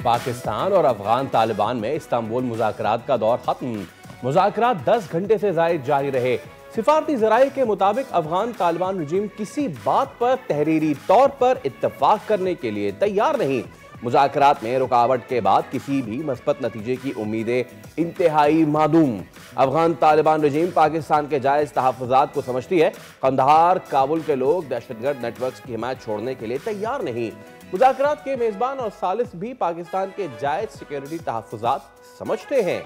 पाकिस्तान और अफगान तालिबान में इस्तांबुल मुज़ाकरात का दौर खत्म। मुज़ाकरात 10 घंटे से ज़ायद जारी रहे। सिफारती ज़राए के मुताबिक अफगान तालिबान रजीम किसी बात पर तहरीरी तौर पर इत्तफाक करने के लिए तैयार नहीं। मुज़ाकरात में रुकावट के बाद किसी भी मस्बत नतीजे की उम्मीदें इंतहाई मादूम। अफगान तालिबान रजीम पाकिस्तान के जायज़ तहफ़्फ़ुज़ात को समझती है। कंधार काबुल के लोग दहशतगर्द नेटवर्क की हिमायत छोड़ने के लिए तैयार नहीं। मुज़ाकरात के मेज़बान और सालिस भी पाकिस्तान के जायज़ सिक्योरिटी तहफ़्फ़ुज़ात समझते हैं।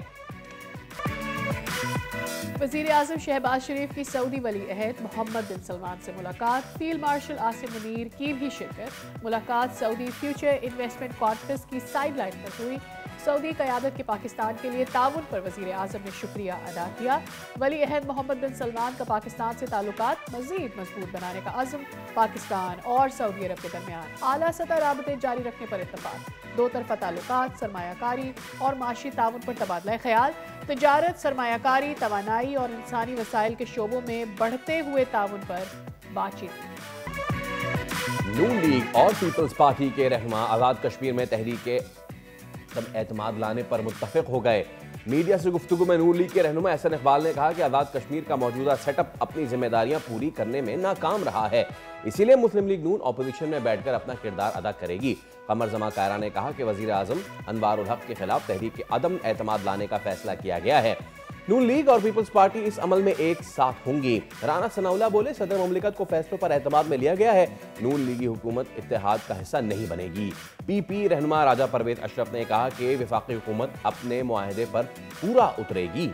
वज़ीर आज़म शहबाज शरीफ की सऊदी वली अहद मोहम्मद बिन सलमान से मुलाकात। फील्ड मार्शल आसिम मुनीर की भी शिरकत। मुलाकात सऊदी फ्यूचर इन्वेस्टमेंट कॉन्फ्रेंस की साइड लाइन पर हुई। सऊदी क़यादत के पाकिस्तान के लिए ताउन पर वज़ीर आज़म ने शुक्रिया अदा किया। वली अहद मोहम्मद बिन सलमान का पाकिस्तान से ताल्लुकात मज़ीद मजबूत बनाने का अज़्म। पाकिस्तान और सऊदी अरब के दरमियान आला सतह राबते जारी रखने पर इत्तफ़ाक़। दो तरफ़ा ताल्लुकात, सरमायाकारी और माशी ताउन पर तबादला ख्याल। तिजारत, सरमायाकारी, तवानाई और इंसानी वसाइल के शोबों में बढ़ते हुए ताउन पर बातचीत। नून लीग और पीपल्स पार्टी के रहनुमा आज़ाद कश्मीर में तहरीक एतमाद लाने पर मुत्तफ़िक़ हो गए। मीडिया से गुफ्तगू में नून लीग के रहनुमा एहसन इकबाल ने कहा कि आज़ाद कश्मीर का मौजूदा सेटअप अपनी जिम्मेदारियां पूरी करने में नाकाम रहा है, इसीलिए मुस्लिम लीग नून अपोजिशन में बैठकर अपना किरदार अदा करेगी। कमर जमा कायरा ने कहा कि वज़ीर आज़म अनवारुल हक के खिलाफ तहरीक के अदम एतमाद लाने का फैसला किया गया है। नून लीग और पीपल्स पार्टी इस अमल में एक साथ होंगी। राना सनाउल्लाह बोले, सदर मुमलिकत को फैसलों पर एतमाद में लिया गया है, नून लीगी हुकूमत इत्तेहाद का हिस्सा नहीं बनेगी। पीपी रहनुमा राजा परवेज अशरफ ने कहा कि वफाकी हुकूमत अपने मुआहदे पर पूरा उतरेगी।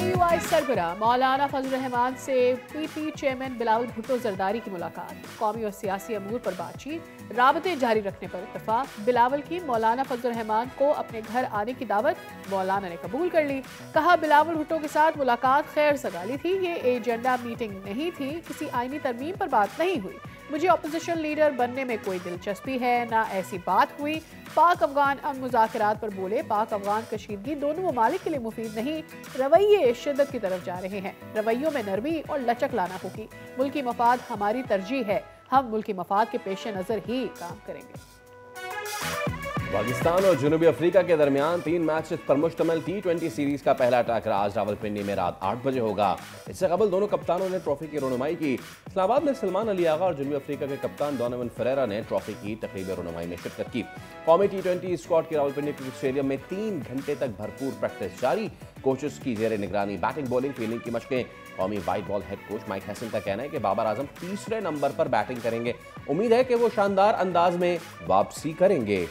UI सरबरा मौलाना फजल रहमान से पीपी चेयरमैन बिलावल भुट्टो जरदारी की मुलाकात। कौमी और सियासी अमूर पर बातचीत, राबते जारी रखने पर इत्तफाक। बिलावल की मौलाना फजल रहमान को अपने घर आने की दावत मौलाना ने कबूल कर ली। कहा, बिलावल भुट्टो के साथ मुलाकात खैर सगाली थी, ये एजेंडा मीटिंग नहीं थी, किसी आईनी तरमीम पर बात नहीं हुई। मुझे अपोजिशन लीडर बनने में कोई दिलचस्पी है ना ऐसी बात हुई। पाक अफगान अमन मुज़ाकरात पर बोले, पाक अफगान कशीदगी दोनों ममालिक के लिए मुफीद नहीं, रवैये शिद्दत की तरफ जा रहे हैं। रवैयों में नरमी और लचक लाना होगी। मुल्की मफाद हमारी तरजीह है, हम मुल्की मफाद के पेश नज़र ही काम करेंगे। पाकिस्तान और जनूबी अफ्रीका के दरमियान 3 मैचेस पर मुश्तमिल T20 सीरीज का पहला टकरा आज रावलपिंडी में रात 8 बजे होगा। इससे कबल दोनों कप्तानों ने ट्रॉफी की रुनुमाई की। इस्लामाबाद में सलमान अली आगा और जनूबी अफ्रीका के कप्तान डोनोवन फेरेरा ने ट्रॉफी की तकरीब रुनुमाई में शिरकत की। कौमी T20 स्क्वाड की रावलपिंडी क्रिकेट स्टेडियम में 3 घंटे तक भरपूर प्रैक्टिस जारी। कोचेस की जेर निगरानी बैटिंग, बॉलिंग, फील्डिंग की मशकें। कौमी white ball head coach mic Hesson का कहना है कि बाबर आजम तीसरे नंबर पर बैटिंग करेंगे। उम्मीद है कि वो शानदार अंदाज में वापसी करेंगे।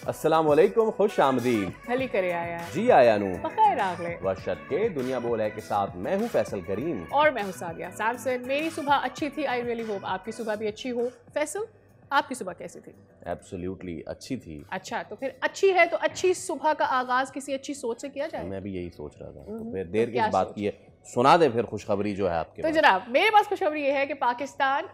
अस्सलाम वालेकुम, खुश आमदीद। भली करे आया है जी आया नू बखैर आगले वशत के दुनिया बोल है के साथ मैं हूँ फैसल करीम और मैं हूँ सादिया सैमसन। मेरी सुबह अच्छी थी, आई रियली होप आपकी सुबह भी अच्छी हो। फैसल, आपकी सुबह कैसी थी? एब्सोल्युटली अच्छी थी। अच्छा, तो फिर अच्छी है तो अच्छी सुबह का आगाज किसी अच्छी सोच से किया जाए। मैं भी यही सोच रहा था, तो फिर देर क्या किस बात की है, सुना दे फिर खुशखबरी जो है आपके तो पास। जनाब, मेरे पास खुशखबरी ये है कि पाकिस्तान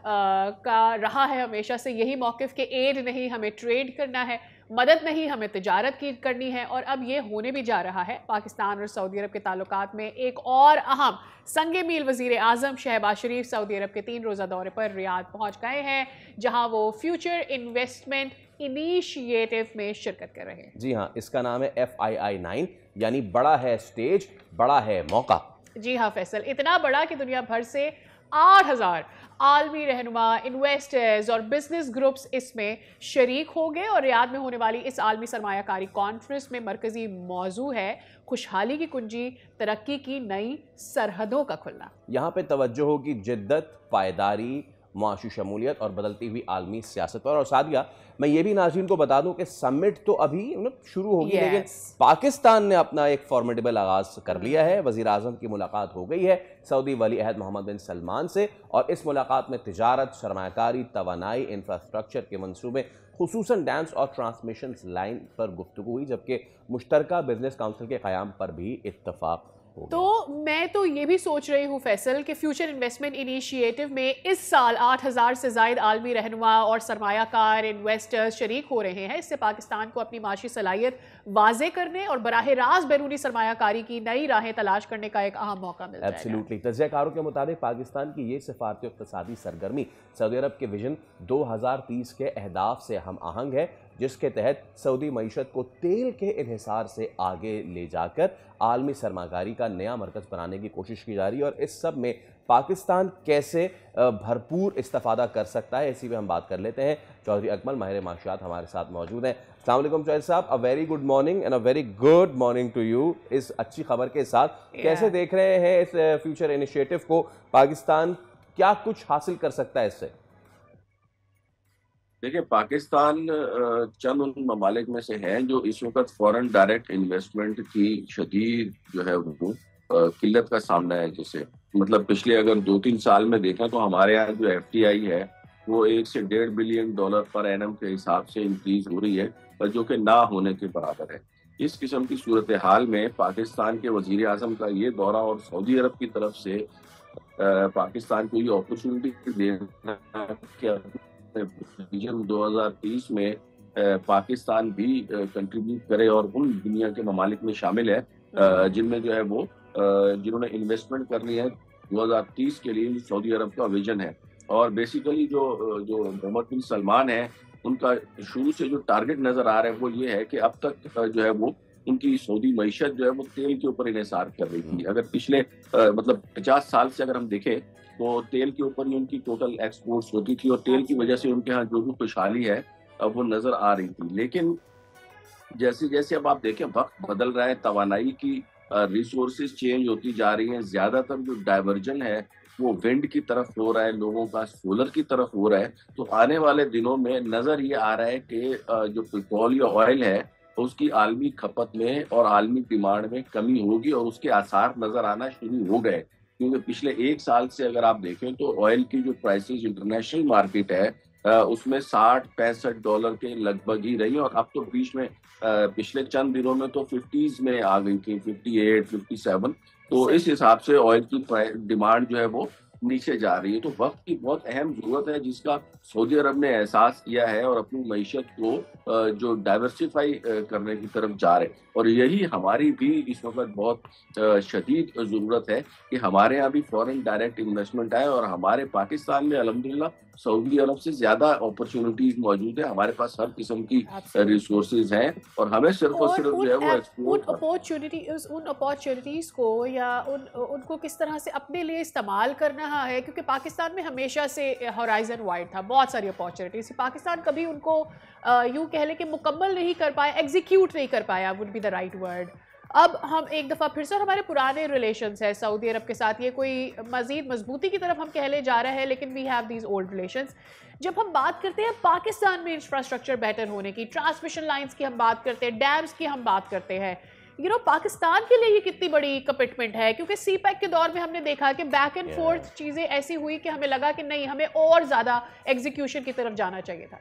का रहा है हमेशा से यही मौक़िफ़ कि एड नहीं, हमें ट्रेड करना है, मदद नहीं, हमें तिजारत की करनी है। और अब ये होने भी जा रहा है। पाकिस्तान और सऊदी अरब के ताल्लुकात में एक और अहम संगे मील वज़ीर आज़म शहबाज शरीफ सऊदी अरब के 3 रोज़ा दौरे पर रियाद पहुँच गए हैं, जहाँ वो फ्यूचर इन्वेस्टमेंट इनिशिएटिव में शिरकत कर रहे हैं। जी हाँ, इसका नाम है FII9, यानी बड़ा है स्टेज, बड़ा है मौका। जी हाँ फैसल, इतना बड़ा कि दुनिया भर से 8000 आलमी रहनुमा, इन्वेस्टर्स और बिजनेस ग्रुप्स इसमें शरीक होंगे। और रियाद में होने वाली इस आलमी सरमायाकारी कॉन्फ्रेंस में मरकजी मौजू है खुशहाली की कुंजी, तरक्की की नई सरहदों का खुलना। यहाँ पे तवज्जो होगी जिद्दत, पायदारी, मुआशी शमूलियत और बदलती हुई आलमी सियासत पर। और सादिया, मैं ये भी नाज़रीन को बता दूं कि समिट तो अभी शुरू होगी, लेकिन पाकिस्तान ने अपना एक फॉर्मिडेबल आगाज कर लिया है। वज़ीर आज़म की मुलाकात हो गई है सऊदी वली अहद मोहम्मद बिन सलमान से, और इस मुलाकात में तिजारत, सरमायाकारी, तवानाई, इंफ्रास्ट्रक्चर के मंसूबे, खुसूसन डैम्स और ट्रांसमिशन लाइन पर गुफ्तगू हुई, जबकि मुश्तरका बिजनेस काउंसिल के क़याम पर भी इत्तफाक तो मैं तो ये भी सोच रही हूँ फैसल कि फ्यूचर इन्वेस्टमेंट इनिशिएटिव में इस साल 8,000 से ज़ायद आलमी रहनुमा और सरमायाकार इन्वेस्टर्स शरीक हो रहे हैं। इससे पाकिस्तान को अपनी माशी सलाहियत वाजे करने और बराह रास्त बैरूनी सरमायाकारी की नई राहें तलाश करने का एक अहम मौका मिल जाएगा। एब्सोल्युटली। तज्ज़ियाकारों के मुताबिक पाकिस्तान की ये सिफारती इक़्तिसादी सरगर्मी सऊदी अरब के विजन 2030 के अहदाफ से हम आहंग है, जिसके तहत सऊदी मईशत को तेल के इन्हिसार से आगे ले जाकर आलमी सरमाकारी का नया मरकज़ बनाने की कोशिश की जा रही है। और इस सब में पाकिस्तान कैसे भरपूर इस्तेफादा कर सकता है, इसी पे हम बात कर लेते हैं। चौधरी अकमल माहिर माशियात हमारे साथ मौजूद हैं। अस्सलाम वालेकुम चौधरी साहब, a very good morning and a very good morning to you. इस अच्छी खबर के साथ कैसे देख रहे हैं इस फ्यूचर इनिशिएटिव को? पाकिस्तान क्या कुछ हासिल कर सकता है इससे? देखिए, पाकिस्तान चंद उन ममालिक में से है जो इस वक्त फॉरेन डायरेक्ट इन्वेस्टमेंट की शदीद जो है वो किल्लत का सामना है। जैसे मतलब पिछले अगर 2-3 साल में देखें तो हमारे यहाँ जो FDI है वो 1 से $1.5 बिलियन पर एनम के हिसाब से इंक्रीज हो रही है, पर जो कि ना होने के बराबर है। इस किस्म की सूरत हाल में पाकिस्तान के वजीर आजम का ये दौरा और सऊदी अरब की तरफ से पाकिस्तान को ये अपॉर्चुनिटी देना कि विजन 2030 में पाकिस्तान भी कंट्रीब्यूट करे और उन दुनिया के ममालिक में शामिल है जिनमें जो है वो जिन्होंने इन्वेस्टमेंट कर ली है 2030 के लिए सऊदी अरब का विजन है। और बेसिकली जो मोहम्मद बिन सलमान है उनका शुरू से जो टारगेट नजर आ रहा है वो ये है कि अब तक जो है वो उनकी सऊदी मईशत जो है वो तेल के ऊपर इन्हिसार कर रही थी। अगर पिछले मतलब 50 साल से अगर हम देखें तो तेल के ऊपर ही उनकी टोटल एक्सपोर्ट्स होती थी और तेल की वजह से उनके यहाँ जो भी खुशहाली है अब वो नजर आ रही थी। लेकिन जैसे जैसे अब आप देखें वक्त बदल रहा है, तवानाई की रिसोर्सेज चेंज होती जा रही हैं, ज्यादातर जो डाइवर्जन है वो विंड की तरफ हो रहा है, लोगों का सोलर की तरफ हो रहा है। तो आने वाले दिनों में नजर ये आ रहा है कि जो पेट्रोल या ऑयल है उसकी आलमी खपत में और आलमी डिमांड में कमी होगी और उसके आसार नजर आना शुरू हो गए। क्योंकि पिछले 1 साल से अगर आप देखें तो ऑयल की जो प्राइसेस इंटरनेशनल मार्केट है उसमें $60-65 के लगभग ही रही और अब तो बीच में पिछले चंद दिनों में तो 50s में आ गई थी, 58-57। तो इस हिसाब से ऑयल की डिमांड जो है वो नीचे जा रही है। तो वक्त की बहुत अहम जरूरत है जिसका सऊदी अरब ने एहसास किया है और अपनी मईशत को जो डाइवर्सिफाई करने की तरफ जा रहे हैं। और यही हमारी भी इस वक्त बहुत शदीद जरूरत है कि हमारे यहाँ भी फॉरेन डायरेक्ट इन्वेस्टमेंट आए और हमारे पाकिस्तान में अल्हम्दुलिल्लाह सऊदी अरब से ज्यादा अपॉर्चुनिटीज मौजूद है। हमारे पास हर किस्म की रिसोर्सेज हैं और हमें सिर्फ और सिर्फ जो है वो एक्सपोर्ट उन अपॉर्चुनिटीज को या उनको किस तरह से अपने लिए इस्तेमाल करना है। क्योंकि पाकिस्तान में हमेशा से होराइजन वाइड था, बहुत सारी अपॉर्चुनिटीज। पाकिस्तान कभी उनको यूं कह ले कि मुकम्मल नहीं कर पाया, एग्जीक्यूट नहीं कर पाया, would be the right word. अब हम एक दफ़ा फिर से हमारे पुराने रिलेशंस है सऊदी अरब के साथ, ये कोई मज़ीद मजबूती की तरफ हम कहले जा रहे हैं, लेकिन we have these old relations. जब हम बात करते हैं पाकिस्तान में इंफ्रास्ट्रक्चर बेटर होने की, ट्रांसमिशन लाइंस की हम बात करते हैं, डैम्स की हम बात करते हैं, पाकिस्तान के लिए ये कितनी बड़ी कमिटमेंट है। क्योंकि CPEC के दौर में हमने देखा कि बैक एंड फोर्थ चीज़ें ऐसी हुई कि हमें लगा कि नहीं, हमें और ज़्यादा एग्जीक्यूशन की तरफ जाना चाहिए था।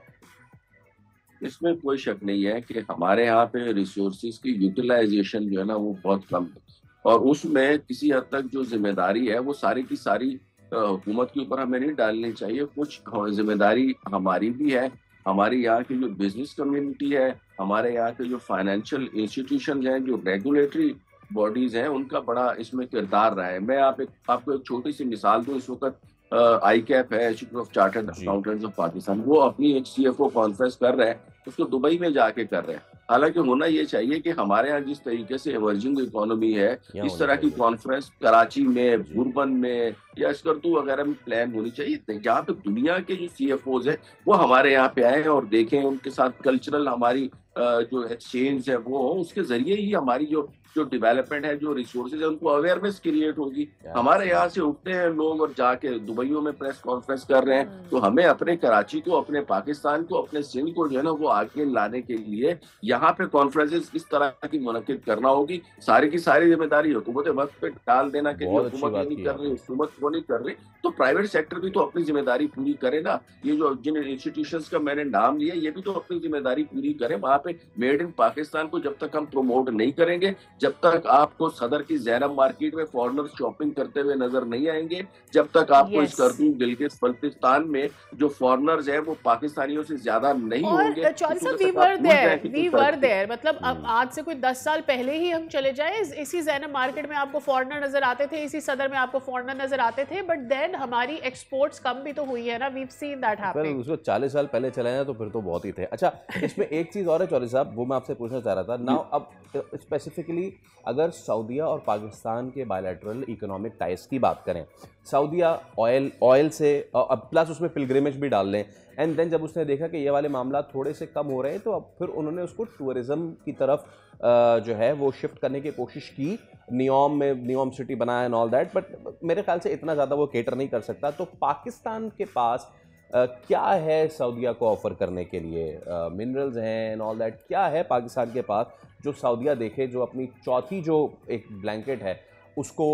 इसमें कोई शक नहीं है कि हमारे यहाँ पे रिसोर्सेज की यूटिलाइजेशन जो है ना वो बहुत कम है और उसमें किसी हद तक जो जिम्मेदारी है वो सारी की सारी हुकूमत के ऊपर हमें नहीं डालनी चाहिए। कुछ जिम्मेदारी हमारी भी है। हमारी यहाँ की जो बिजनेस कम्युनिटी है, हमारे यहाँ के जो फाइनेंशियल इंस्टीट्यूशन हैं, जो रेगुलेटरी बॉडीज हैं, उनका बड़ा इसमें किरदार रहा है। मैं आपको एक छोटी सी मिसाल दूँ। इस वक्त ICAP है, institute of chartered accountants of Pakistan, वो अपनी एक CFO कॉन्फ्रेंस कर रहे हैं, उसको दुबई में जाके कर रहे हैं। हालांकि होना ये चाहिए कि हमारे यहाँ जिस तरीके से इमर्जिंग इकोनॉमी है, इस तरह की कॉन्फ्रेंस कराची में, बुरबन में या स्कर्दू वगैरह में प्लान होनी चाहिए, जहाँ पे दुनिया के जो CFOs है वो हमारे यहाँ पे आए और देखें, उनके साथ कल्चरल हमारी जो एक्सचेंज है वो हो। उसके जरिए ही हमारी जो डेवलपमेंट है, जो रिसोर्सेज है, उनको अवेयरनेस क्रिएट होगी। हमारे यहाँ से उठते हैं लोग और जाके दुबईयों में प्रेस कॉन्फ्रेंस कर रहे हैं। तो हमें अपने कराची को, अपने पाकिस्तान को, अपने सिंध को जो है ना वो आगे लाने के लिए यहाँ पे कॉन्फ्रेंसेस इस तरह की मुनक्किद करना होगी। सारी की सारी जिम्मेदारी हुकूमत वक्त पे डाल देना कि हुकूमत नहीं कर रही, हुकूमत वो नहीं कर रही, तो प्राइवेट सेक्टर भी तो अपनी जिम्मेदारी पूरी करे ना। ये जो जिन इंस्टीट्यूशंस का मैंने नाम लिया, ये भी तो अपनी जिम्मेदारी पूरी करे। वहाँ पे मेड इन पाकिस्तान को जब तक हम प्रमोट नहीं करेंगे जब तक आपको सदर की जैनब मार्केट में फॉरेनर्स शॉपिंग करते हुए नजर नहीं आएंगे, जब तक आपको इस यस। करतूत गिलगित बल्तिस्तान में जो फॉरेनर्स हैं वो पाकिस्तानियों से ज्यादा नहीं होंगे, और चौधरी इस साहब, वजह से आप भूल जाएं कि वी कोई वर फर्क देयर, मतलब अब आज से कोई 10 साल पहले ही हम चले जाए, इसी जैनब मार्केट में आपको फॉरेनर नजर आते थे, इसी सदर में आपको फॉरेनर नजर आते थे, बट देन हमारी एक्सपोर्ट्स कम भी तो हुई है ना, वी हैव सीन दैट फिर हैपनिंग। उसको 40 साल पहले चलाए ना तो फिर तो बहुत ही थे। अच्छा, इसमें एक चीज़ और है चौधरी साहब, वो मैं आपसे पूछना चाह रहा था नाउ। अब स्पेसिफिकली अगर सऊदीया और पाकिस्तान के बायलैटरल इकोनॉमिक टाइज की बात करें, सऊदीया ऑयल से अब प्लस उसमें पिलग्रिमेज भी डाल लें, एंड देन जब उसने देखा कि ये वाले मामला थोड़े से कम हो रहे हैं तो अब फिर उन्होंने उसको टूरिज़्म की तरफ जो है वो शिफ्ट करने की कोशिश की, नियोम सिटी बनाया एंड ऑल दैट, बट मेरे ख्याल से इतना ज़्यादा वो केटर नहीं कर सकता। तो पाकिस्तान के पास क्या है सऊदीया को ऑफर करने के लिए? मिनरल्स हैं एंड ऑल दैट, क्या है पाकिस्तान के पास जो सऊदीया देखे, जो अपनी चौथी जो एक ब्लैंकेट है उसको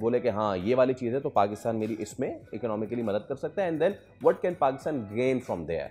बोले कि हाँ ये वाली चीज़ है तो पाकिस्तान मेरी इसमें इकोनॉमिकली मदद कर सकता है, and then what can Pakistan gain from there?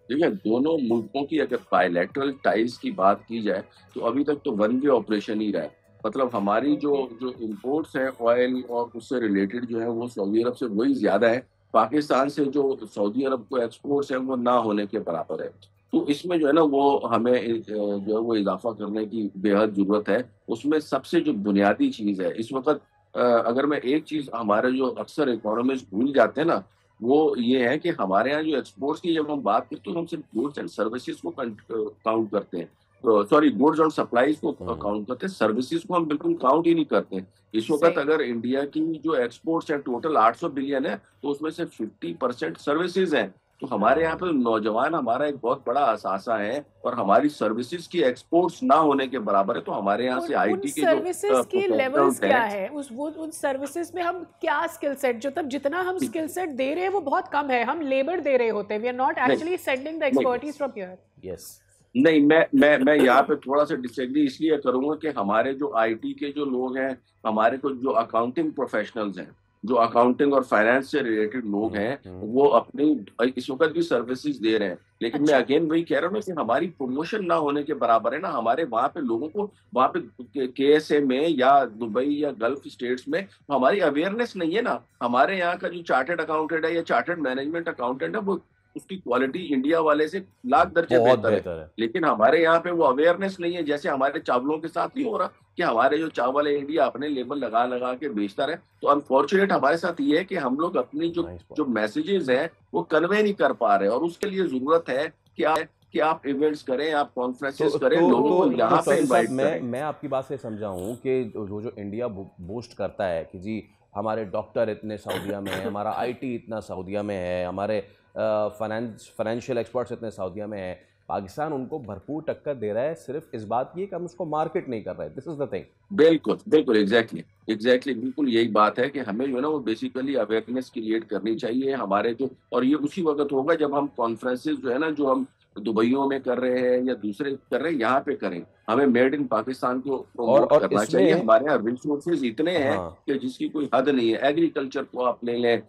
देखिए, दोनों मुल्कों की अगर बायलैटरल टाइज की बात की जाए तो अभी तक तो वन वे ऑपरेशन ही रहा है। मतलब हमारी जो जो इंपोर्ट्स हैं ऑयल और उससे रिलेटेड जो है वो सऊदी अरब से वही ज्यादा है। पाकिस्तान से जो सऊदी अरब को एक्सपोर्ट्स हैं वो ना होने के बराबर है। तो इसमें जो है ना वो हमें जो है वो इजाफा करने की बेहद जरूरत है। उसमें सबसे जो बुनियादी चीज है इस वक्त, अगर मैं एक चीज हमारे जो अक्सर इकोनॉमिस्ट भूल जाते हैं ना, वो ये है कि हमारे यहाँ जो एक्सपोर्ट्स की जब हम बात करते हैं तो हम सिर्फ गुड्स एंड सर्विसेज को काउंट करते हैं। सॉरी, गुड्स और सप्लाईज को काउंट करते हैं, सर्विसेज को हम बिल्कुल काउंट ही नहीं करते। इस वक्त सही। अगर इंडिया की जो एक्सपोर्ट्स है टोटल 800 बिलियन है तो उसमें से 50% सर्विसेज हैं। तो हमारे यहाँ पे नौजवान हमारा एक बहुत बड़ा असासा है और हमारी सर्विसेज की एक्सपोर्ट्स ना होने के बराबर है। तो हमारे यहाँ से उन आईटी के जो सर्विसेज की लेवल्स प्रोफेशनल्स क्या हैं, है, उन सर्विसेज में हम क्या स्किल सेट, जो तब जितना हम स्किल सेट दे रहे हैं वो बहुत कम है, हम लेबर दे रहे होते हैं, वी आर नॉट नहीं एक्चुअली सेंडिंग द नहीं एक्सपर्टीज फ्रॉम हियर। यस। नहीं, मैं यहाँ पे थोड़ा सा डिसएग्री इसलिए करूंगा कि हमारे जो आईटी के जो लोग हैं, हमारे को जो अकाउंटिंग प्रोफेशनल्स हैं, जो अकाउंटिंग और फाइनेंस से रिलेटेड लोग हैं, वो अपनी इस वक्त भी सर्विसेज दे रहे हैं। लेकिन मैं अच्छा। अगेन वही कह रहा हूँ ना कि हमारी प्रमोशन ना होने के बराबर है ना। हमारे वहाँ पे लोगों को वहाँ पे केएसए में या दुबई या गल्फ स्टेट्स में हमारी अवेयरनेस नहीं है ना। हमारे यहाँ का जो चार्टर्ड अकाउंटेंट है या चार्टर्ड मैनेजमेंट अकाउंटेंट है वो उसकी क्वालिटी इंडिया वाले से लाख दर्जे बहुत बेहतर है। बेहतर है। लेकिन हमारे यहाँ पे वो अवेयरनेस नहीं है। जैसे हमारे चावलों के साथ नहीं हो रहा कि हमारे जो चावल है इंडिया अपने लेबल लगा लगा के बेचता रहे। तो अनफॉर्चुनेट हमारे साथ ये है कि हम लोग अपनी जो नाइस जो मैसेजेस हैं वो कन्वे नहीं कर पा रहे और उसके लिए जरूरत है कि आप इवेंट्स करें, आप कॉन्फ्रेंसेस करें, लोगों को यहाँ पे चौधरी साहब, इनवाइट करें। मैं आपकी बात से समझा हूँ कि जो इंडिया बोस्ट करता है कि जी हमारे डॉक्टर इतने सऊदीया में हैं, हमारा आईटी इतना सऊदीया में है, हमारे फाइनेंशियल एक्सपर्ट्स इतने सऊदीया में हैं, पाकिस्तान उनको भरपूर टक्कर दे रहा है, सिर्फ इस बात की कि हम उसको मार्केट नहीं कर रहे। This is the thing. बिल्कुल बिल्कुल, एग्जैक्टली बिल्कुल यही बात है कि हमें जो है ना वो बेसिकली अवेयरनेस क्रिएट करनी चाहिए हमारे जो। और ये उसी वक्त होगा जब हम कॉन्फ्रेंसेस जो है ना जो हम दुबईयों में कर रहे हैं या दूसरे कर रहे हैं यहाँ पे करें। हमें मेड इन पाकिस्तान को प्रमोट करना चाहिए। इसमें हमारे यहाँ रिसोर्सेज इतने हैं हाँ कि जिसकी कोई हद नहीं है। एग्रीकल्चर को आप ले लें,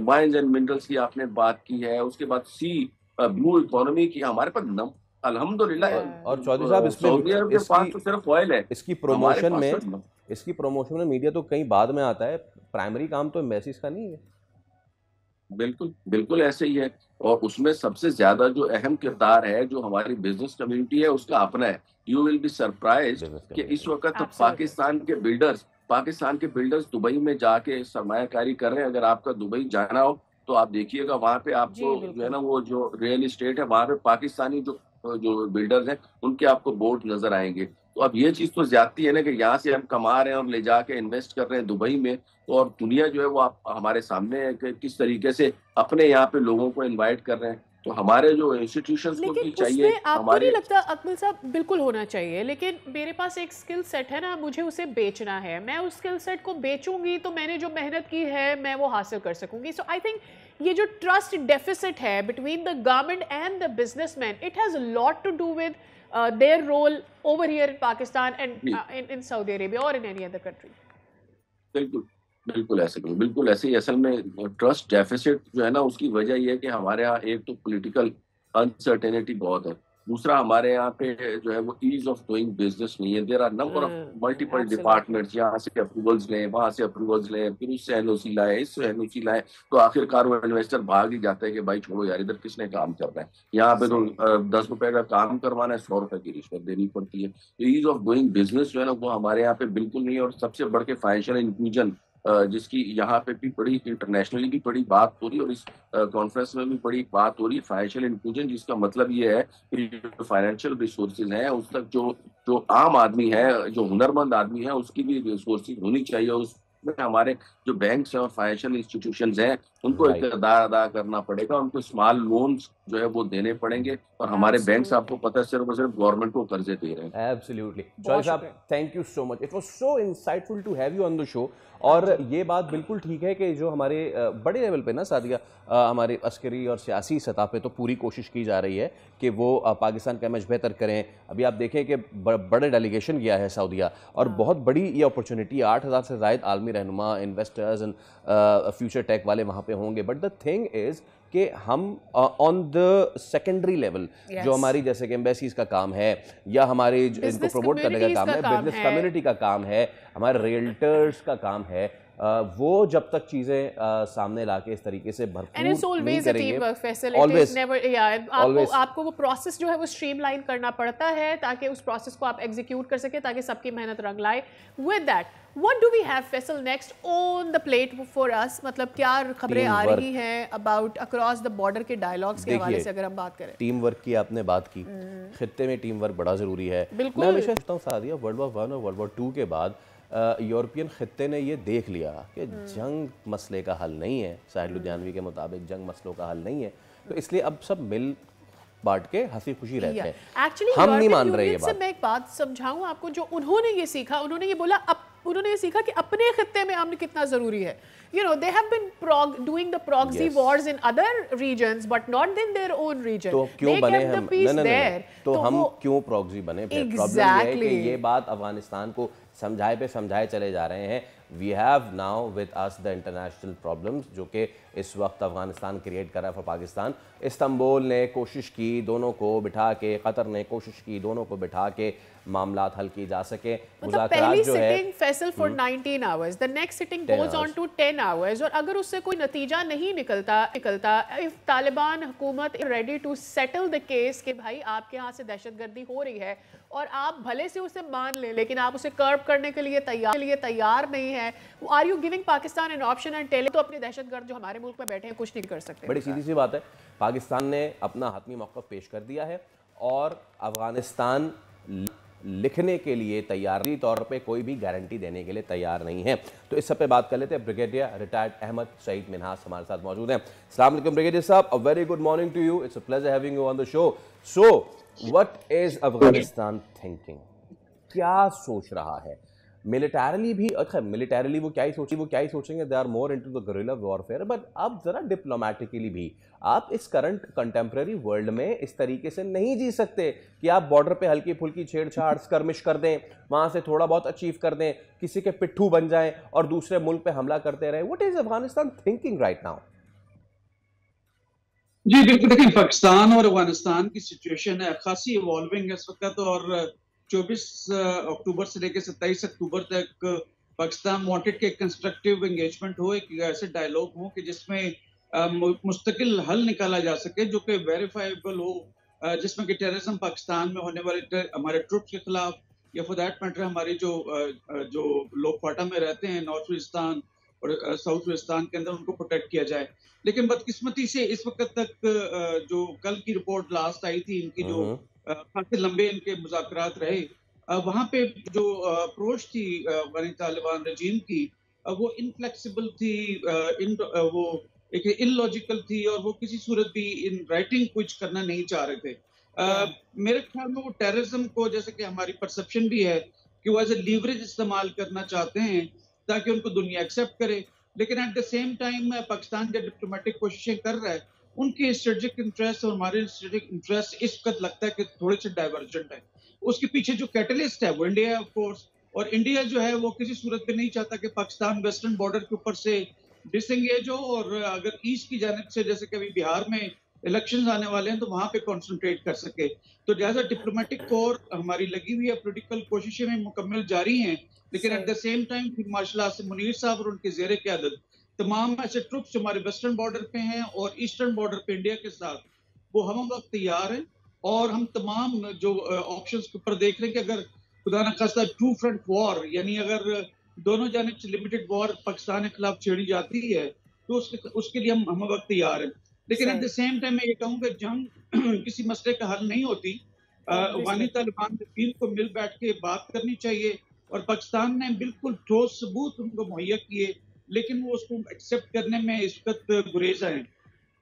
माइंस एंड मिनरल्स की आपने बात की है, उसके बाद सी ब्लू इकोनॉमी की हमारे पास अल्हम्दुलिल्लाह। और चौधरी साहब सऊदी अरब के पास तो सिर्फ ऑयल है, इसकी हमारे प्रमोशन पास में तो इसकी प्रमोशन में मीडिया तो कहीं बाद में आता है, प्राइमरी काम तो एम्बेसीज का नहीं है। बिल्कुल बिल्कुल ऐसे ही है। और उसमें सबसे ज्यादा जो अहम किरदार है जो हमारी बिजनेस कम्युनिटी है उसका अपना है। You will be surprise business कि इस कम्युनिटी। वक्त एब्सोल्युटली। पाकिस्तान के बिल्डर्स दुबई में जाके सरमायाकारी कर रहे हैं। अगर आपका दुबई जाना हो तो आप देखिएगा वहां पे जी आपको जो है बिल्कुल। ना वो जो रियल इस्टेट है वहां पे पाकिस्तानी जो जो बिल्डर्स हैं उनके आपको बोर्ड नजर आएंगे। तो अब ये चीज तो ज्यादती है ना कि यहाँ से हम कमा रहे हैं और ले जाके इन्वेस्ट कर रहे हैं दुबई में। तो और दुनिया जो है वो आप हमारे सामने है कि किस तरीके से अपने यहाँ पे लोगों को इनवाइट कर रहे हैं। तो हमारे जो इंस्टीट्यूशंस को लेकिन भी चाहिए उसमें आपको नहीं हमारे। लगता अकमल साहब, बिल्कुल होना चाहिए, लेकिन मेरे पास एक स्किल सेट है ना, मुझे उसे बेचना है, मैं उस स्किल सेट को बेचूंगी तो मैंने जो मेहनत की है मैं वो हासिल कर सकूंगी। सो आई थिंक ये जो ट्रस्ट डेफिसिट है between the government and the businessman, it has a lot to do with their role over here in Pakistan and in Saudi Arabia or in any other country. बिल्कुल बिल्कुल ऐसे ही। असल में trust deficit जो है ना उसकी वजह यह है कि हमारे यहाँ एक तो पॉलिटिकल अनसर्टेनिटी बहुत है। दूसरा हमारे यहाँ पे जो है वो ईज ऑफ डूइंग बिजनेस नहीं है। There are number of multiple departments, यहाँ से अप्रूवल्स लें, वहां से अप्रूवल्स लें, फिर उससे एनओसी लाए, इससे एनओसी लाए, तो आखिरकार वो इन्वेस्टर भाग ही जाता है कि भाई छोड़ो यार, इधर किसने काम करना है। यहाँ पे तो 10 रुपए का काम करवाना है, 100 रुपए की रिश्वत देनी पड़ती है। तो ईज ऑफ डूइंग बिजनेस जो है ना वो हमारे यहाँ पे बिल्कुल नहीं है। और सबसे बढ़ के फाइनेंशियल इंक्लूजन, जिसकी यहाँ पे भी बड़ी इंटरनेशनली भी बड़ी बात हो रही है और इस कॉन्फ्रेंस में भी बड़ी बात हो रही है, फाइनेंशियल इंक्लूजन, जिसका मतलब ये है कि जो फाइनेंशियल रिसोर्सेज हैं उस तक जो जो आम आदमी है, जो हुनरमंद आदमी है, उसकी भी रिसोर्सेज होनी चाहिए। उसमें हमारे जो बैंक्स हैं और फाइनेंशियल इंस्टीट्यूशंस हैं उनको एक राइट। किरदार अदा करना पड़ेगा, उनको स्मॉल लोन्स जो है वो देने पड़ेंगे। और हमारे बैंक्स आपको पता है सिर्फ और सिर्फ गवर्नमेंट को कर्जे दे रहे हैं। एब्सोल्युटली जॉय साहब, thank you so much, it was so insightful to have you on the show. और ये बात बिल्कुल ठीक है कि जो हमारे बड़े लेवल पे ना सादिया, हमारे अस्करी और सियासी सतह पे तो पूरी कोशिश की जा रही है कि वो पाकिस्तान का इमेज बेहतर करें। अभी आप देखें कि बड़े डेलीगेशन गया है सऊदीया, और बहुत बड़ी ये अपॉर्चुनिटी, 8,000 से ज़ायद आलमी रहनुमा, इन्वेस्टर्स एंड फ्यूचर टेक वाले वहाँ पे होंगे। बट द थिंग इज़ कि हम ऑन द सेकेंडरी लेवल जो हमारी जैसे कि एम्बेसीज का काम है, या हमारे इनको प्रमोट करने का काम है, बिजनेस कम्युनिटी का काम है, हमारे रियल्टर्स का काम है, वो जब तक चीजें सामने लाके इस तरीके से भरपूर नहीं करेंगे, आपको वो प्रोसेस जो है वो स्ट्रीमलाइन करना पड़ता है ताकि उस प्रोसेस को आप एग्जीक्यूट कर सके, ताकि सबकी मेहनत रंग लाए। With that, what do we have Faisal next on the plate for us? मतलब क्या खबरें आ रही हैं अबाउट अक्रॉस द बॉर्डर के डायलॉग्स के हवाले से अगर हम बात करें? टीम वर्क की आपने बात की, खित्ते में टीम वर्क बड़ा जरूरी है। मैं हमेशा सोचता हूँ सादिया, वर्ल्ड वॉर 1 और वर्ल्ड वॉर 2 के बाद यूरोपियन खित्ते ने ये देख लिया कि जंग मसले का हल नहीं है, साहिल लुधियानवी के मुताबिक जंग मसलों का हल नहीं है, तो इसलिए अब सब मिल बांट के हंसी खुशी रहते हैं। एक्चुअली हम नहीं मान रहे ये बात। मैं एक बात समझाऊं आपको, जो उन्होंने ये सीखा, उन्होंने ये बोला, उन्होंने ये सीखा कि अपने खित्ते में अमन कितना जरूरी है। You know, they have been doing the proxy wars in other regions, but not in their own region. तो क्यों बने हम? नहीं, तो हम क्यों प्रॉक्सी बने? प्रॉब्लम ये है कि ये बात अफगानिस्तान को समझाए पे समझाए चले जा रहे हैं। We have now with us the international problems, जो कि इस वक्त अफगानिस्तान क्रिएट कर रहा है फॉर पाकिस्तान। इस्तांबुल ने कोशिश की दोनों को बिठा के, कतर ने कोशिश की दोनों को बिठा के मामलात हल की जा सके। मतलब पहली सिटिंग फैसल for 19 hours, the next sitting goes on to 10 hours, और अगर उससे कोई नतीजा नहीं निकलता, इफ तालिबान हुकूमत ready to settle the case कि भाई आपके यहाँ से दहशतगर्दी हो रही है और आप भले से उसे मान लें लेकिन आप उसे कर्ब करने के लिए तैयार नहीं है, are you giving Pakistan an option and telling तो अपने दहशतगर्द जो हमारे मुल्क में बैठे हैं कुछ नहीं कर सकते? बड़ी सीधी सी बात है, पाकिस्तान ने अपना हतमी मौक़िफ़ पेश कर दिया है और अफगानिस्तान लिखने के लिए तैयार, तौर पे कोई भी गारंटी देने के लिए तैयार नहीं है। तो इस सब पे बात कर लेते हैं। ब्रिगेडियर रिटायर्ड अहमद सईद मिन्हास हमारे साथ मौजूद हैं। अस्सलाम वालेकुम ब्रिगेडियर साहब, a very good morning to you, it's a pleasure having you on the show. So what is Afghanistan thinking? क्या सोच रहा है? मिलिटरली भी, अच्छा मिलिटरली वो क्या ही सोचेंगे, they are more into the guerrilla warfare, but अब जरा डिप्लोमेटिकली भी आप इस करंट कंटेम्प्रेरी वर्ल्ड में इस तरीके से नहीं जी सकते कि आप बॉर्डर पे हल्की फुल्की छेड़छाड़ स्कर्मिश कर दें, वहां से थोड़ा बहुत अचीव कर दें, किसी के पिट्ठू बन जाएं और दूसरे मुल्क पे हमला करते रहे। What is Afghanistan thinking right now? जी बिल्कुल, देखिए पाकिस्तान और अफगानिस्तान की सिचुएशन है खासी इवॉल्विंग इस वक्त, और 24 अक्टूबर से लेकर 27 अक्टूबर तक पाकिस्तान वांटेड के कंस्ट्रक्टिव एंगेजमेंट हो, एक ऐसे डायलॉग हो कि जिसमें मुस्तकिल हल निकाला जा सके जो कि वेरीफाइबल हो, जिसमें कि टेररिज्म पाकिस्तान में होने वाले हमारे ट्रुप्स के खिलाफ, या फॉर दैट मैटर हमारी जो लोग क्वाटा में रहते हैं नॉर्थ वेस्टर्न और साउथ वेस्टर्न के अंदर, उनको प्रोटेक्ट किया जाए। लेकिन बदकिस्मती से इस वक्त तक जो कल की रिपोर्ट लास्ट आई थी इनकी, जो काफी लंबे इनके मुज़ाकरात रहे, वहां पे जो अप्रोच थी अफगानी तालिबान रजीम की, वो इनफ्लेक्सिबल थी, वो एक इलॉजिकल थी, और वो किसी सूरत भी इन राइटिंग कुछ करना नहीं चाह रहे थे। मेरे ख्याल में वो टेररिज्म को, जैसे कि हमारी परसेप्शन भी है कि वो एज ए लीवरेज इस्तेमाल करना चाहते हैं ताकि उनको दुनिया एक्सेप्ट करे, लेकिन eight the same time Pakistan जो डिप्लोमेटिक कोशिशें कर रहा है, उनके स्ट्रेटेजिक इंटरेस्ट और हमारे स्ट्रेटेजिक इंटरेस्ट इस वक्त लगता है कि थोड़े से डाइवर्जेंट है। उसके पीछे जो कैटलिस्ट है वो इंडिया है ऑफ कोर्स, और इंडिया जो है वो किसी सूरत पे नहीं चाहता कि पाकिस्तान वेस्टर्न बॉर्डर के ऊपर से डिसएंगेज हो, और अगर ईस्ट की जानिब से, जैसे कि अभी बिहार में इलेक्शंस आने वाले हैं तो वहां पे कंसंट्रेट कर सके। तो लिहाजा डिप्लोमेटिक कोर हमारी लगी हुई है, पॉलिटिकल कोशिशें में मुकम्मल जारी हैं, लेकिन eight the same time field marshal Asim Munir साहब और उनके ज़ेर क़यादत तमाम ऐसे ट्रुप्स हमारे वेस्टर्न बॉर्डर पे हैं और ईस्टर्न बॉर्डर पे इंडिया के साथ, वो हम वक्त तैयार हैं। और हम तमाम जो ऑप्शंस के ऊपर देख रहे हैं कि अगर खुदा न खास्ता टू फ्रंट वॉर, यानी अगर दोनों जानिब से लिमिटेड वॉर पाकिस्तान के खिलाफ छेड़ी जाती है तो उसके लिए हम वक्त तैयार हैं। लेकिन एट द सेम टाइम मैं ये कहूँगा जंग किसी मसले का हल नहीं होती। अफगानी तालिबान वकील को मिल बैठ के बात करनी चाहिए और पाकिस्तान ने बिल्कुल ठोस सबूत उनको मुहैया किए, लेकिन वो उसको एक्सेप्ट करने में इस वक्त गुरेजा है।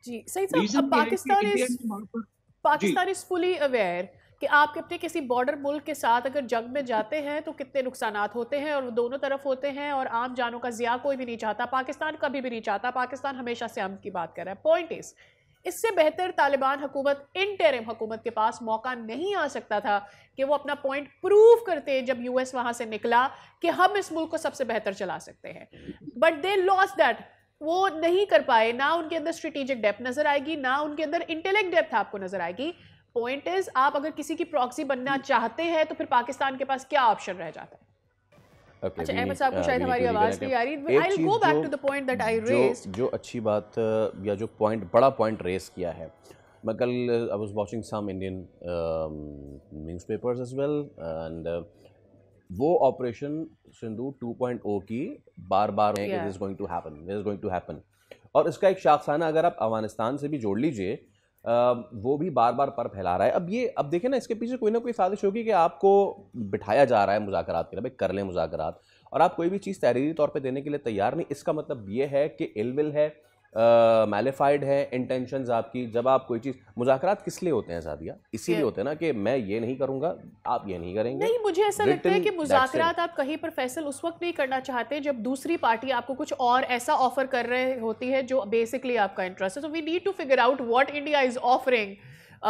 जी सही साहब, पाकिस्तान इज फुली अवेयर कि आप अपने किसी बॉर्डर मुल्क के साथ अगर जंग में जाते हैं तो कितने नुकसानात होते हैं और वो दोनों तरफ होते हैं और आम जानों का ज़िया कोई भी नहीं चाहता, पाकिस्तान कभी भी नहीं चाहता, पाकिस्तान हमेशा से अमन की बात कर रहा है। पॉइंट इज इससे बेहतर तालिबान हुकूमत, इंटरिम हुकूमत के पास मौका नहीं आ सकता था कि वो अपना पॉइंट प्रूव करते जब यूएस वहां से निकला कि हम इस मुल्क को सबसे बेहतर चला सकते हैं, बट दे लॉस्ट दैट। वो नहीं कर पाए, ना उनके अंदर स्ट्रेटेजिक डेप्थ नजर आएगी, ना उनके अंदर इंटेलेक्ट डेप्थ आपको नजर आएगी। पॉइंट इज आप अगर किसी की प्रॉक्सी बनना चाहते हैं तो फिर पाकिस्तान के पास क्या ऑप्शन रह जाता है? अच्छा अहमद साहब को शायद हमारी आवाज नहीं आ रही। I will go back to the point that I raised. जो अच्छी बात या जो पॉइंट, बड़ा पॉइंट रेस किया है, मैं कल I was watching some Indian newspapers as well and वो ऑपरेशन सिंदूर 2.0 की बार बार this is going to happen, this is going to happen, और इसका एक शाखसाना अगर आप अफगानिस्तान से भी जोड़ लीजिए, वो भी बार बार पर फैला रहा है। अब देखिए ना, इसके पीछे कोई ना कोई साजिश होगी कि आपको बिठाया जा रहा है मुज़ाकरात के लिए, भाई कर लें मुज़ाकरात, और आप कोई भी चीज़ तहरीरी तौर पे देने के लिए तैयार नहीं। इसका मतलब ये है कि इलविल है, मैलिफाइड है इंटेंशंस आपकी। जब आप कोई चीज़, मुज़ाकरात किस लिए होते हैं सादिया? इसीलिए होते हैं ना कि मैं ये नहीं करूँगा, आप ये नहीं करेंगे। नहीं, मुझे ऐसा लगता है कि मुज़ाकरात आप कहीं पर फैसल उस वक्त नहीं करना चाहते जब दूसरी पार्टी आपको कुछ और ऐसा ऑफर कर रहे होती है जो बेसिकली आपका इंटरेस्ट है। So we need to figure out what India is offering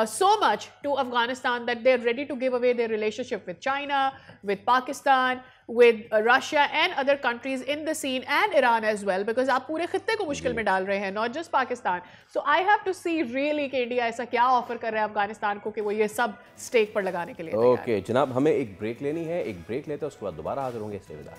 so much to Afghanistan that they're ready to give away their relationship with China, with Pakistan, with Russia and other countries in the scene and Iran as well, because आप पूरे खित्ते को मुश्किल में डाल रहे हैं, not just Pakistan. So I have to see really कि इंडिया ऐसा क्या ऑफर कर रहा है अफगानिस्तान को कि वो ये सब स्टेक पर लगाने के लिए। ओके जनाब, हमें एक ब्रेक लेनी है, एक ब्रेक लेते हैं, उसके बाद दोबारा हाजिर होंगे। Stay with us.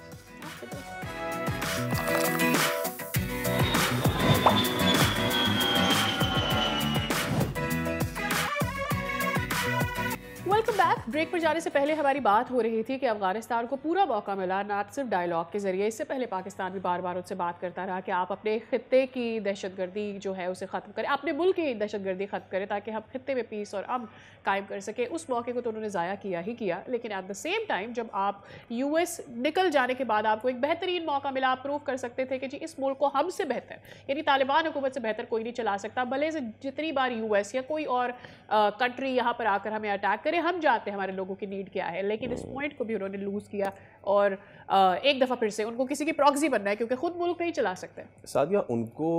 Welcome back. Break पर जाने से पहले हमारी बात हो रही थी कि अफगानिस्तान को पूरा मौका मिला ना सिर्फ डायलॉग के जरिए, इससे पहले पाकिस्तान भी बार बार उससे बात करता रहा कि आप अपने खित्ते की दहशतगर्दी जो है उसे ख़त्म करें, अपने मुल्क की दहशतगर्दी ख़त्म करें ताकि हम खित्ते में पीस और अमन कायम कर सके। उस मौके को तो उन्होंने ज़ाया किया ही किया, लेकिन एट द सेम टाइम जब आप यूएस निकल जाने के बाद आपको एक बेहतरीन मौका मिला, आप प्रूव कर सकते थे कि जी इस मुल्क को हमसे बेहतर, यानी तालिबान हुकूमत से बेहतर कोई नहीं चला सकता। भले से जितनी बार यूएस या कोई और कंट्री यहाँ पर आकर हमें अटैक करे, हम जानते हैं हमारे लोगों की नीड क्या है, लेकिन इस पॉइंट को भी उन्होंने लूज़ किया और एक दफ़ा फिर से उनको किसी की प्रॉक्सी बनना है क्योंकि खुद मुल्क नहीं चला सकते। सादिया, उनको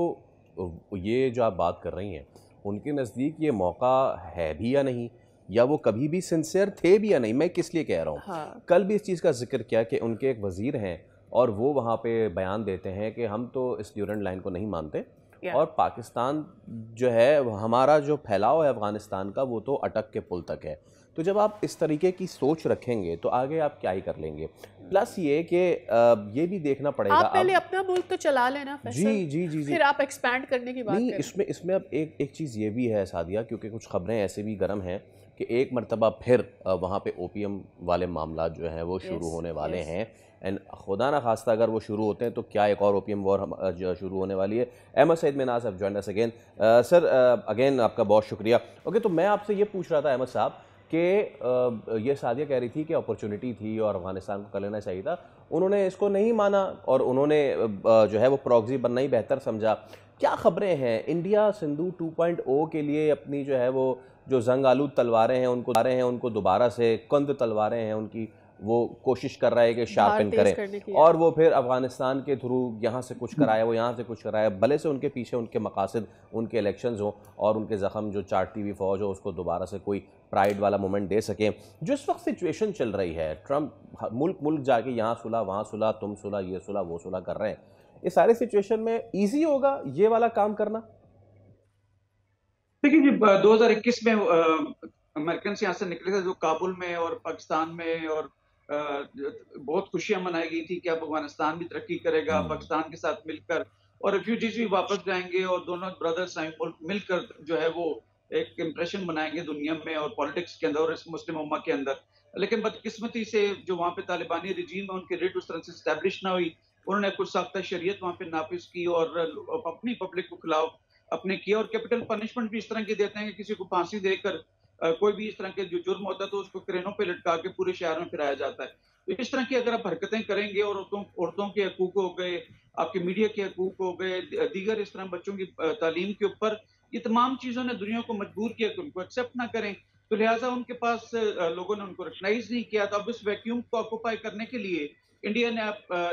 ये जो आप बात कर रही हैं, उनके नज़दीक ये मौका है भी या नहीं, या वो कभी भी सिंसियर थे भी या नहीं? मैं किस लिए कह रहा हूँ, हाँ। कल भी इस चीज़ का जिक्र किया कि उनके एक वज़ीर हैं और वो वहाँ पे बयान देते हैं कि हम तो इस ड्यूरेंट लाइन को नहीं मानते और पाकिस्तान जो है, हमारा जो फैलाव है अफ़गानिस्तान का, वो तो अटक के पुल तक है। तो जब आप इस तरीके की सोच रखेंगे तो आगे आप क्या ही कर लेंगे। प्लस ये कि ये भी देखना पड़ेगा, आप पहले अपना मुल्क तो चला लेना, जी, फिर आप एक्सपैंड करने की बात नहीं करें। इसमें अब एक चीज़ ये भी है सादिया, क्योंकि कुछ खबरें ऐसे भी गर्म हैं कि एक मरतबा फिर वहाँ पे ओपीएम वाले मामला जो हैं वो शुरू होने वाले हैं। एंड खुदा ना खास्ता अगर वो शुरू होते हैं तो क्या एक और ओपीएम वॉर शुरू होने वाली है। Ahmed Saeed Minaz have joined us again. Sir again आपका बहुत शुक्रिया। ओके, तो मैं आपसे ये पूछ रहा था अहमद साहब कि ये सादिया कह रही थी कि अपॉर्चुनिटी थी और अफगानिस्तान को कर लेना चाहिए था, उन्होंने इसको नहीं माना और उन्होंने जो है वो प्रॉक्सी बनना ही बेहतर समझा। क्या खबरें हैं, इंडिया सिंधु 2.0 के लिए अपनी जो है वो जो जंग आलूद तलवारें हैं उनको दोबारा से कंद तलवारें हैं उनकी, वो कोशिश कर रहा है कि शार्पन करें और वो फिर अफगानिस्तान के थ्रू यहाँ से कुछ कराए, वो यहाँ से कुछ कराए, भले से उनके पीछे उनके मकासद, उनके इलेक्शंस हो और उनके ज़ख्म जो चाटती हुई फ़ौज हो उसको दोबारा से कोई प्राइड वाला मोमेंट दे सकें। जो इस वक्त सिचुएशन चल रही है, ट्रम्प मुल्क जाके यहाँ सुलह वहाँ सुलह, तुम सुलह ये सुलह वो सुलह कर रहे हैं, इस सारे सिचुएशन में ईजी होगा ये वाला काम करना? देखिए जी, 2021 में अमेरिकन यहाँ से निकले थे जो काबुल में और पाकिस्तान में, और बहुत खुशियां मनाई गई थी कि अब अफगानिस्तान भी तरक्की करेगा पाकिस्तान के साथ मिलकर, और रेफ्यूजीज भी वापस जाएंगे और दोनों ब्रदर्स मिलकर जो है वो एक इम्प्रेशन बनाएंगे दुनिया में और पॉलिटिक्स के अंदर और इस मुस्लिम उम्मा के अंदर। लेकिन बदकिस्मती से जो वहाँ पे तालिबानी रिजीम है उनकी रेट उस तरह से स्टैब्लिश ना हुई, उन्होंने कुछ साख्ता शरीयत वहाँ पे नाफिज की और अपनी पब्लिक को खिलाफ अपने किया, और कैपिटल पनिशमेंट भी इस तरह की देते हैं कि किसी को फांसी देकर कोई भी इस तरह के जो जुर्म होता है तो उसको क्रेनों पे लटका के पूरे शहर में फिराया जाता है। तो इस तरह की अगर आप हरकतें करेंगे और औरतों के हकूक हो गए, आपके मीडिया के हकूक हो गए, दीगर इस तरह बच्चों की तालीम के ऊपर, ये तमाम चीजों ने दुनिया को मजबूर किया कि उनको एक्सेप्ट ना करें। तो लिहाजा उनके पास लोगों ने उनको रिकग्नाइज नहीं किया। तो अब इस वैक्यूम को ऑक्यूपाई करने के लिए इंडिया ने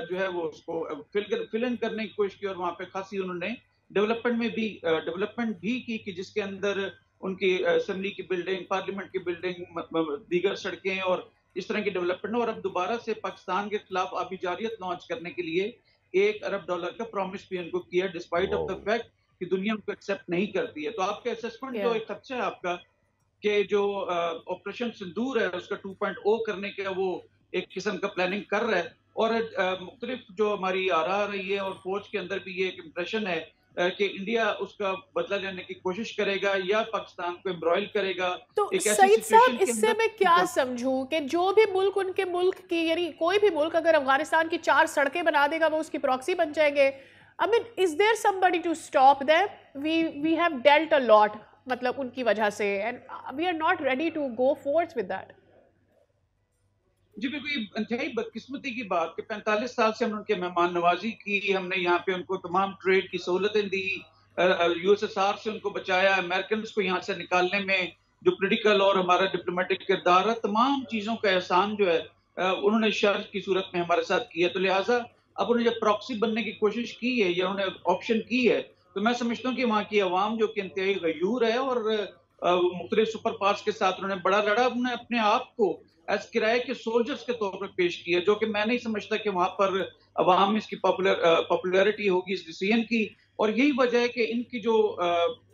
जो है वो उसको फिल इन करने की कोशिश की, और वहां पे खासी उन्होंने डेवलपमेंट भी की कि जिसके अंदर उनकी असेंबली की बिल्डिंग, पार्लियामेंट की बिल्डिंग, दीगर सड़कें और इस तरह की डेवलपमेंट, और अब दोबारा से पाकिस्तान के खिलाफ आबिजारियत लॉन्च करने के लिए $1 अरब का प्रॉमिस भी उनको किया, डिस्पाइट ऑफ द फैक्ट कि दुनिया उनको एक्सेप्ट नहीं करती है। तो आपका असेसमेंट जो एक खदशा है आपका कि जो ऑपरेशन सिंदूर है उसका 2.0 करने का वो एक किस्म का प्लानिंग कर रहा है, और मुख्तलिफ जो हमारी आरा रही है और फौज के अंदर भी ये एक इम्प्रेशन है कि इंडिया उसका बदला लेने की कोशिश करेगा या पाकिस्तान को एम्ब्रॉयल करेगा। तो एक ऐसी सईद साहब, सिचुएशन के इससे अंदर मैं क्या समझूं कि जो भी मुल्क उनके मुल्क की, यानी कोई भी मुल्क अगर अफगानिस्तान की 4 सड़कें बना देगा वो उसकी प्रॉक्सी बन जाएंगे। I mean, is there somebody to stop them? We have dealt a lot, मतलब उनकी वजह से, and we are not ready to go forth with that. जी बिल्कुल, ये इंतहाई बदकिस्मती की बात कि 45 साल से हमने उनके मेहमान नवाजी की, हमने यहाँ पे उनको तमाम ट्रेड की सहूलतें दी, यूएसएसआर से उनको बचाया, अमेरिकन को यहाँ से निकालने में जो पोलिटिकल और हमारा डिप्लोमेटिक किरदार है, तमाम चीजों का एहसान जो है उन्होंने शर्त की सूरत में हमारे साथ किया। तो लिहाजा अब उन्होंने जब प्रॉक्सी बनने की कोशिश की है या उन्होंने ऑप्शन की है, तो मैं समझता हूँ कि वहाँ की आवाम जो कि इंतहाई गयूर है और मुख्तलिफ सुपर पावर्स के साथ उन्होंने बड़ा लड़ा, उन्होंने अपने आप को एज किराए के सोल्जर्स के तौर पर पेश किया, जो कि मैं नहीं समझता कि वहां पर अवाम में इसकी पॉपुलैरिटी होगी इस डिसीजन की। और यही वजह है कि इनकी जो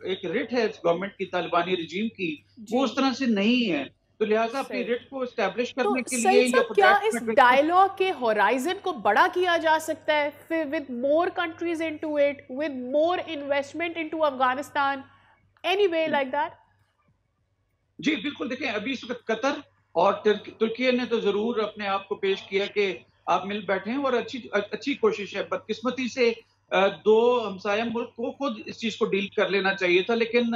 एक रिट है गवर्नमेंट की, तालिबानी रिजीम की, वो उस तरह से नहीं है। तो लिहाजा अपनी रिट को एस्टैब्लिश करने के लिए या क्या इस डायलॉग के होराइजन को बड़ा किया जा सकता है फिर with more countries into it, with more investment into Afghanistan, any way like that? जी बिल्कुल, देखें अभी इस वक्त कतर और तुर्की ने तो जरूर अपने आप को पेश किया कि आप मिल बैठे हैं, और अच्छी कोशिश है। बदकिस्मती से दो हमसाया मुल्क को खुद इस चीज को डील कर लेना चाहिए था, लेकिन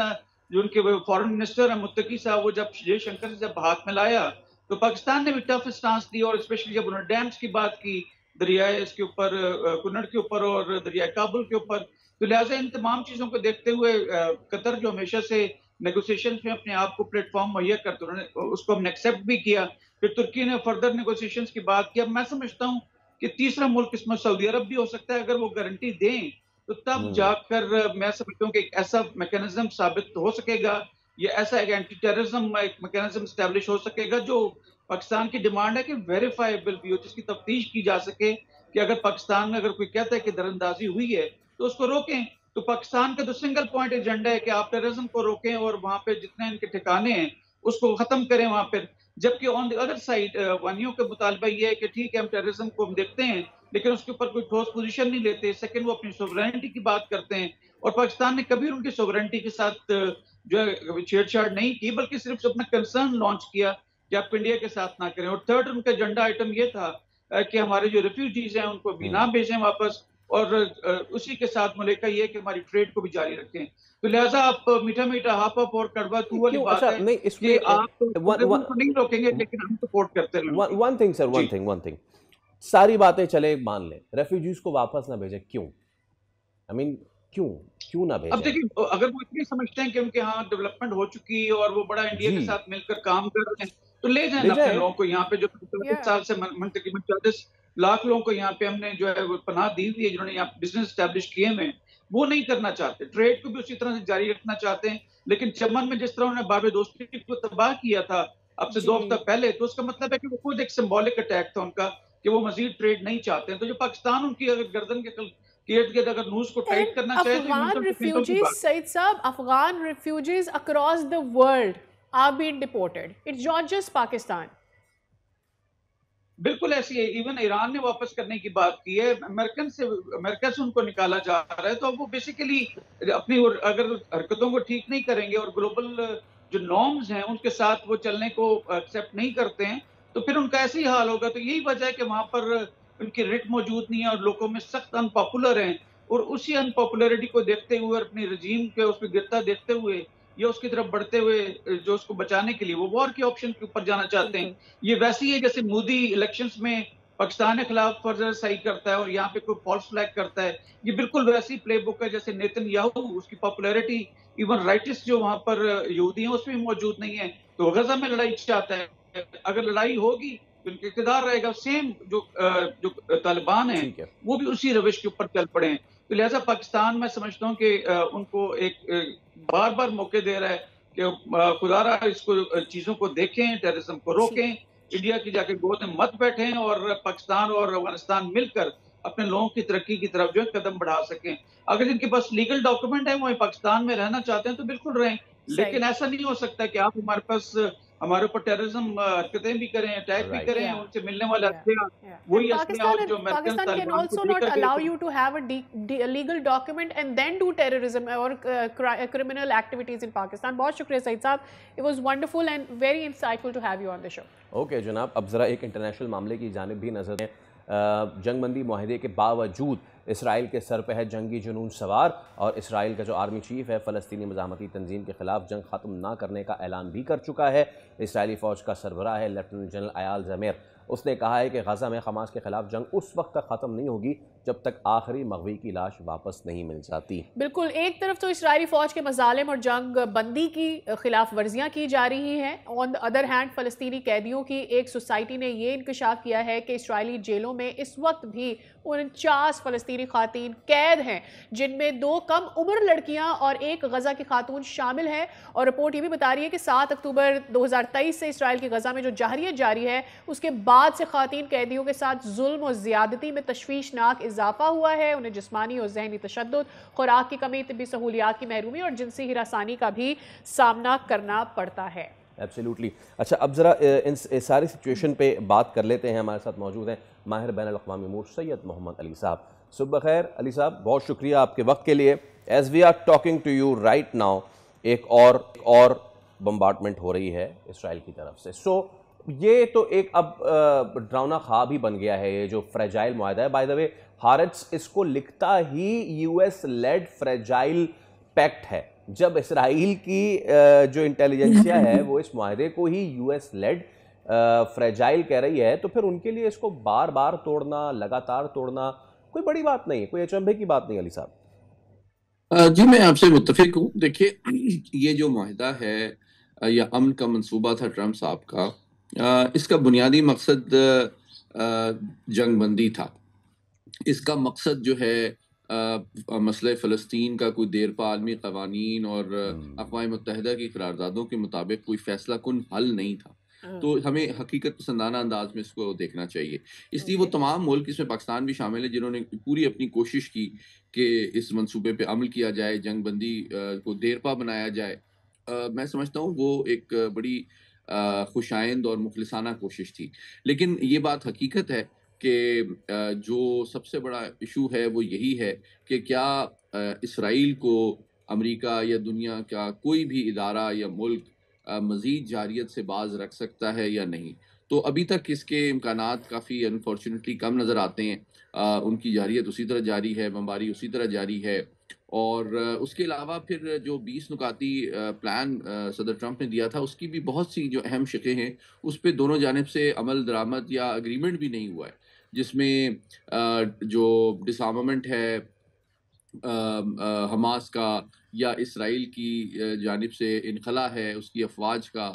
जो उनके फॉरेन मिनिस्टर है मुत्तकी साहब, वो जब जयशंकर से जब हाथ मिलाया तो पाकिस्तान ने भी टफ स्टांस दी, और स्पेशली जब उन्होंने डैम्स की बात की, दरियाए इसके ऊपर, कुन्नड़ के ऊपर और दरियाए काबुल के ऊपर। तो लिहाजा इन तमाम चीजों को देखते हुए कतर जो हमेशा से नेगोशिएशंस में अपने आप को प्लेटफॉर्म मुहैया करते, उन्होंने उसको हमने एक्सेप्ट भी किया। फिर तुर्की ने फर्दर नेगोशिएशंस की बात की। अब मैं समझता हूँ कि तीसरा मुल्क इसमें सऊदी अरब भी हो सकता है, अगर वो गारंटी दें तो तब जाकर मैं समझता हूँ कि एक ऐसा मैकेनिज्म साबित हो सकेगा, या ऐसा एक एंटी टेररिज्म एक मैकेनिज्म स्टैब्लिश हो सकेगा जो पाकिस्तान की डिमांड है कि वेरीफाइबल भी हो, जिसकी तफ्तीश की जा सके कि अगर पाकिस्तान में अगर कोई कहता है कि दरअंदाजी हुई है तो उसको रोकें। तो पाकिस्तान का तो सिंगल पॉइंट एजेंडा है कि आप टेररिज्म को रोकें और वहां पे जितने इनके ठिकाने हैं उसको खत्म करें वहां पर। जबकि ऑन द अदर साइड वानियों का मुतालबा ये है कि ठीक है हम टेररिज्म को हम देखते हैं लेकिन उसके ऊपर कोई ठोस पोजीशन नहीं लेते। सेकंड, वो अपनी सोवरेनिटी की बात करते हैं, और पाकिस्तान ने कभी उनकी सोवरेनिटी के साथ जो है छेड़छाड़ नहीं की, बल्कि सिर्फ अपना कंसर्न लॉन्च किया कि आप इंडिया के साथ ना करें। और थर्ड, उनका एजेंडा आइटम ये था कि हमारे जो रेफ्यूजीज हैं उनको भी ना भेजें वापस, और उसी के साथ मुलेका ये कि हमारी ट्रेड को भी जारी रखें। तो लिहाजा आप मीठा मीठा हाफ अप और कड़वा तू वाली बात है नहीं, इसमें आप तो नहीं रोकेंगे लेकिन हम सपोर्ट करते हैं। One thing sir, one thing, सारी बातें चले मान ले, रेफ्यूजीज को वापस ना भेजे, क्यों? आई मीन क्यों ना भेजे? अब देखिए, अगर वो इतनी समझते हैं कि उनके यहाँ डेवलपमेंट हो चुकी है और वो बड़ा इंडिया के साथ मिलकर काम कर रहे हैं, तो ले जाए अपने लोगों को यहाँ पे, जो 40 साल से तकरीबन 40 लाख लोगों को यहाँ पे हमने जो है वो पनाह दी हुई है, जिन्होंने यहाँ बिजनेस स्टैब्लिश किए हैं, वो नहीं करना चाहते। ट्रेड को भी उसी तरह से जारी रखना चाहते हैं, लेकिन चमन में जिस तरह उन्होंने बाबे दोस्ती को तबाह किया था अब से 2 हफ्ता पहले, तो उसका मतलब है कि वो खुद एक सिंबॉलिक अटैक था उनका कि वो मजीद ट्रेड नहीं चाहते हैं। तो जो पाकिस्तान उनकी अगर गर्दन के कि इर्द गिर्द अगर न्यूज को टाइट करना चाहे तो अफगान refugees, Said साहब, Afghan refugees across the world are being deported. It's not just Pakistan. बिल्कुल ऐसी है। इवन ईरान ने वापस करने की बात की है, अमेरिका से उनको निकाला जा रहा है। तो अब वो बेसिकली अपनी अगर हरकतों को ठीक नहीं करेंगे और ग्लोबल जो नॉर्म्स हैं उनके साथ वो चलने को एक्सेप्ट नहीं करते हैं, तो फिर उनका ऐसे ही हाल होगा। तो यही वजह है कि वहां पर उनकी रिट मौजूद नहीं है और लोगों में सख्त अनपॉपुलर हैं। और उसी अनपॉपुलरिटी को देखते हुए और अपनी रजीम के उस पर गिरता देखते हुए या उसकी तरफ बढ़ते हुए जो उसको बचाने के लिए वो वॉर के ऑप्शन के ऊपर जाना चाहते हैं। ये वैसी है जैसे मोदी इलेक्शंस में पाकिस्तान के खिलाफ फर्जर सही करता है और यहाँ पे कोई फॉल्स फ्लैग करता है। ये बिल्कुल वैसी प्ले बुक है जैसे नेतन्याहू, उसकी पॉपुलैरिटी इवन राइटिस्ट जो वहां पर यहूदी हैं उसमें मौजूद नहीं है। तो गजा में लड़ाई चाहता है, अगर लड़ाई होगी तो उनका इक़्तिदार रहेगा। सेम जो तालिबान है वो भी उसी रविश के ऊपर चल पड़े हैं। तो लिहाजा पाकिस्तान मैं समझता हूँ कि उनको एक बार बार मौके दे रहा है कि खुदारा इसको चीजों को देखें, टेररिज्म को रोकें, इंडिया की जाके गोद में मत बैठें और पाकिस्तान और अफगानिस्तान मिलकर अपने लोगों की तरक्की की तरफ जो है कदम बढ़ा सकें। अगर जिनके पास लीगल डॉक्यूमेंट है वो पाकिस्तान में रहना चाहते हैं तो बिल्कुल रहें, लेकिन ऐसा नहीं हो सकता कि आप हमारे पास हमारे ऊपर टेररिज्म हरकतें भी करें, अटैक भी करें, उनसे मिलने वाले वही Pakistan can also not allow you to have a legal document and then do terrorism or criminal activities in Pakistan. बहुत शुक्रिया सईद साहब, it was wonderful and very insightful to have you on the show. Okay जनाब, अब ज़रा एक international मामले की जानिब भी नजर दें। जंगबंदी माहदे के बावजूद इसराइल के सर पे है जंगी जुनून सवार और इसराइल का जो आर्मी चीफ है फ़लस्तीनी मज़ाहमती तंजीम के ख़िलाफ़ जंग ख़त्म ना करने का ऐलान भी कर चुका है। इसराइली फ़ौज का सरबराह है लेफ्टिनेंट जनरल अयाल ज़मीर, उसने कहा है कि गज़ा में हमास के ख़िलाफ़ जंग उस वक्त तक ख़त्म नहीं होगी जब तक आखिरी मग़वी की लाश वापस नहीं मिल जाती। बिल्कुल, एक तरफ तो इसराइली फ़ौज के मज़ालिम और जंग बंदी की खिलाफ वर्जियाँ की जा रही हैं, ऑन द अदर हैंड फ़लस्तीनी कैदियों की एक सोसाइटी ने ये इंकशाफ किया है कि इसराइली जेलों में इस वक्त भी 49 फ़लस्तीनी ख़ातीन कैद हैं, जिनमें 2 कम उम्र लड़कियां और 1 गज़ा की खातून शामिल है। और रिपोर्ट ये भी बता रही है कि 7 अक्टूबर 2023 से इसराइल की गज़ा में जो जहरियत जारी है उसके बाद से ख़ातीन कैदियों के साथ जुल्म और ज़्यादती में तशवीशनाक इजाफा हुआ है। उन्हें जिस्मानी और जहनी तशद्दुद, खुराक की कमी, तिब्बी सहूलियात की महरूमी और जिनसी हिरासानी का भी सामना करना पड़ता है। एब्सोल्युटली। अच्छा, अब ज़रा इन सारी सिचुएशन पे बात कर लेते हैं। हमारे साथ मौजूद हैं माहिर बैनुल-अक़वामी उमूर सैयद मोहम्मद अली साहब। सुबह खैर अली साहब, बहुत शुक्रिया आपके वक्त के लिए। As we are talking to you right now, एक और बम्बार्डमेंट हो रही है इसराइल की तरफ से। सो ये तो एक अब डरावना ख्वाब ही बन गया है ये जो फ्रेजाइल मुआहदा है। बाय द वे हारेट्स इसको लिखता ही यूएस लेड फ्रेजाइल पैक्ट है। जब इसराइल की जो इंटेलिजेंसिया है वो इस मुआहदे को ही यूएस लेड फ्रेजाइल कह रही है, तो फिर उनके लिए इसको बार बार तोड़ना, लगातार तोड़ना कोई बड़ी बात नहीं है, कोई अचंभे की बात नहीं। अली साहब जी, मैं आपसे मुत्तफिक हूँ। देखिए, ये जो मुआहदा है या अमन का मंसूबा था ट्रंप साहब का, इसका बुनियादी मकसद जंगबंदी था। इसका मकसद जो है मसले फ़लस्तीन का कोई देरपा आलमी क़वानीन और अक़वाम मुत्तहिदा की करारदादों के मुताबिक कोई फ़ैसला कुन हल नहीं था। तो हमें हकीकत पसंदाना अंदाज में इसको देखना चाहिए। इसलिए वो तमाम मुल्क, इसमें पाकिस्तान भी शामिल है, जिन्होंने पूरी अपनी कोशिश की कि इस मंसूबे पे अमल किया जाए, जंगबंदी को देरपा बनाया जाए। मैं समझता हूँ वो एक बड़ी खुशाइंद और मुखलिसाना कोशिश थी। लेकिन ये बात हकीकत है कि जो सबसे बड़ा इशू है वो यही है कि क्या इसराइल को अमेरिका या दुनिया का कोई भी इदारा या मुल्क मज़ीद जारियत से बाज रख सकता है या नहीं। तो अभी तक इसके इम्कानात काफ़ी अनफॉर्चुनेटली कम नज़र आते हैं। उनकी जारियत उसी तरह जारी है, बमबारी उसी तरह जारी है। और उसके अलावा फिर जो 20 नुकाती प्लान सदर ट्रंप ने दिया था, उसकी भी बहुत सी जो अहम शिकें हैं उस पर दोनों जानिब से अमल दरामद या अग्रीमेंट भी नहीं हुआ है, जिसमें जो डिसआर्मामेंट है हमास का या इसराइल की जानिब से इनखला है उसकी अफवाज का,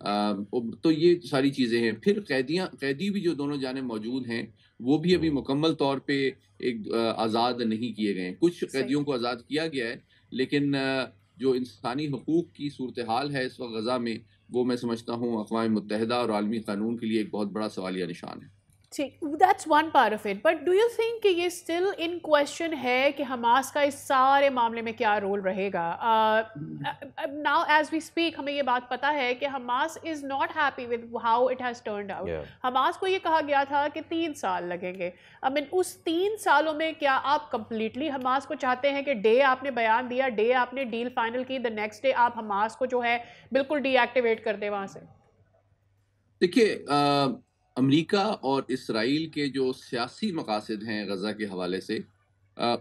तो ये सारी चीज़ें हैं। फिर कैदी भी जो दोनों जानिब मौजूद हैं वो भी अभी मुकम्मल तौर पे एक आज़ाद नहीं किए गए हैं। कुछ कैदियों को आज़ाद किया गया है, लेकिन जो इंसानी हकूक़ की सूरत हाल है इस वक्त गज़ा में, वो मैं समझता हूँ अक़वाम मुत्तहिदा और आलमी क़ानून के लिए एक बहुत बड़ा सवालिया निशान है। ठीक, that's one part of it, but do you think कि ये स्टिल इन क्वेश्चन है कि हमास का इस सारे मामले में क्या रोल रहेगा? नाउ एज वी स्पीक हमें ये बात पता है कि Hamas is not happy with how it has turned out. Hamas को ये कहा गया था कि 3 साल लगेंगे। आई मीन उस 3 सालों में क्या आप कंप्लीटली हमास को चाहते हैं कि डे आपने बयान दिया, डे आपने डील फाइनल की, द नेक्स्ट डे आप हमास को जो है बिल्कुल डीएक्टिवेट कर दे वहां से? देखिए, अमेरिका और इसराइल के जो सियासी मकासद हैं गज़ा के हवाले से,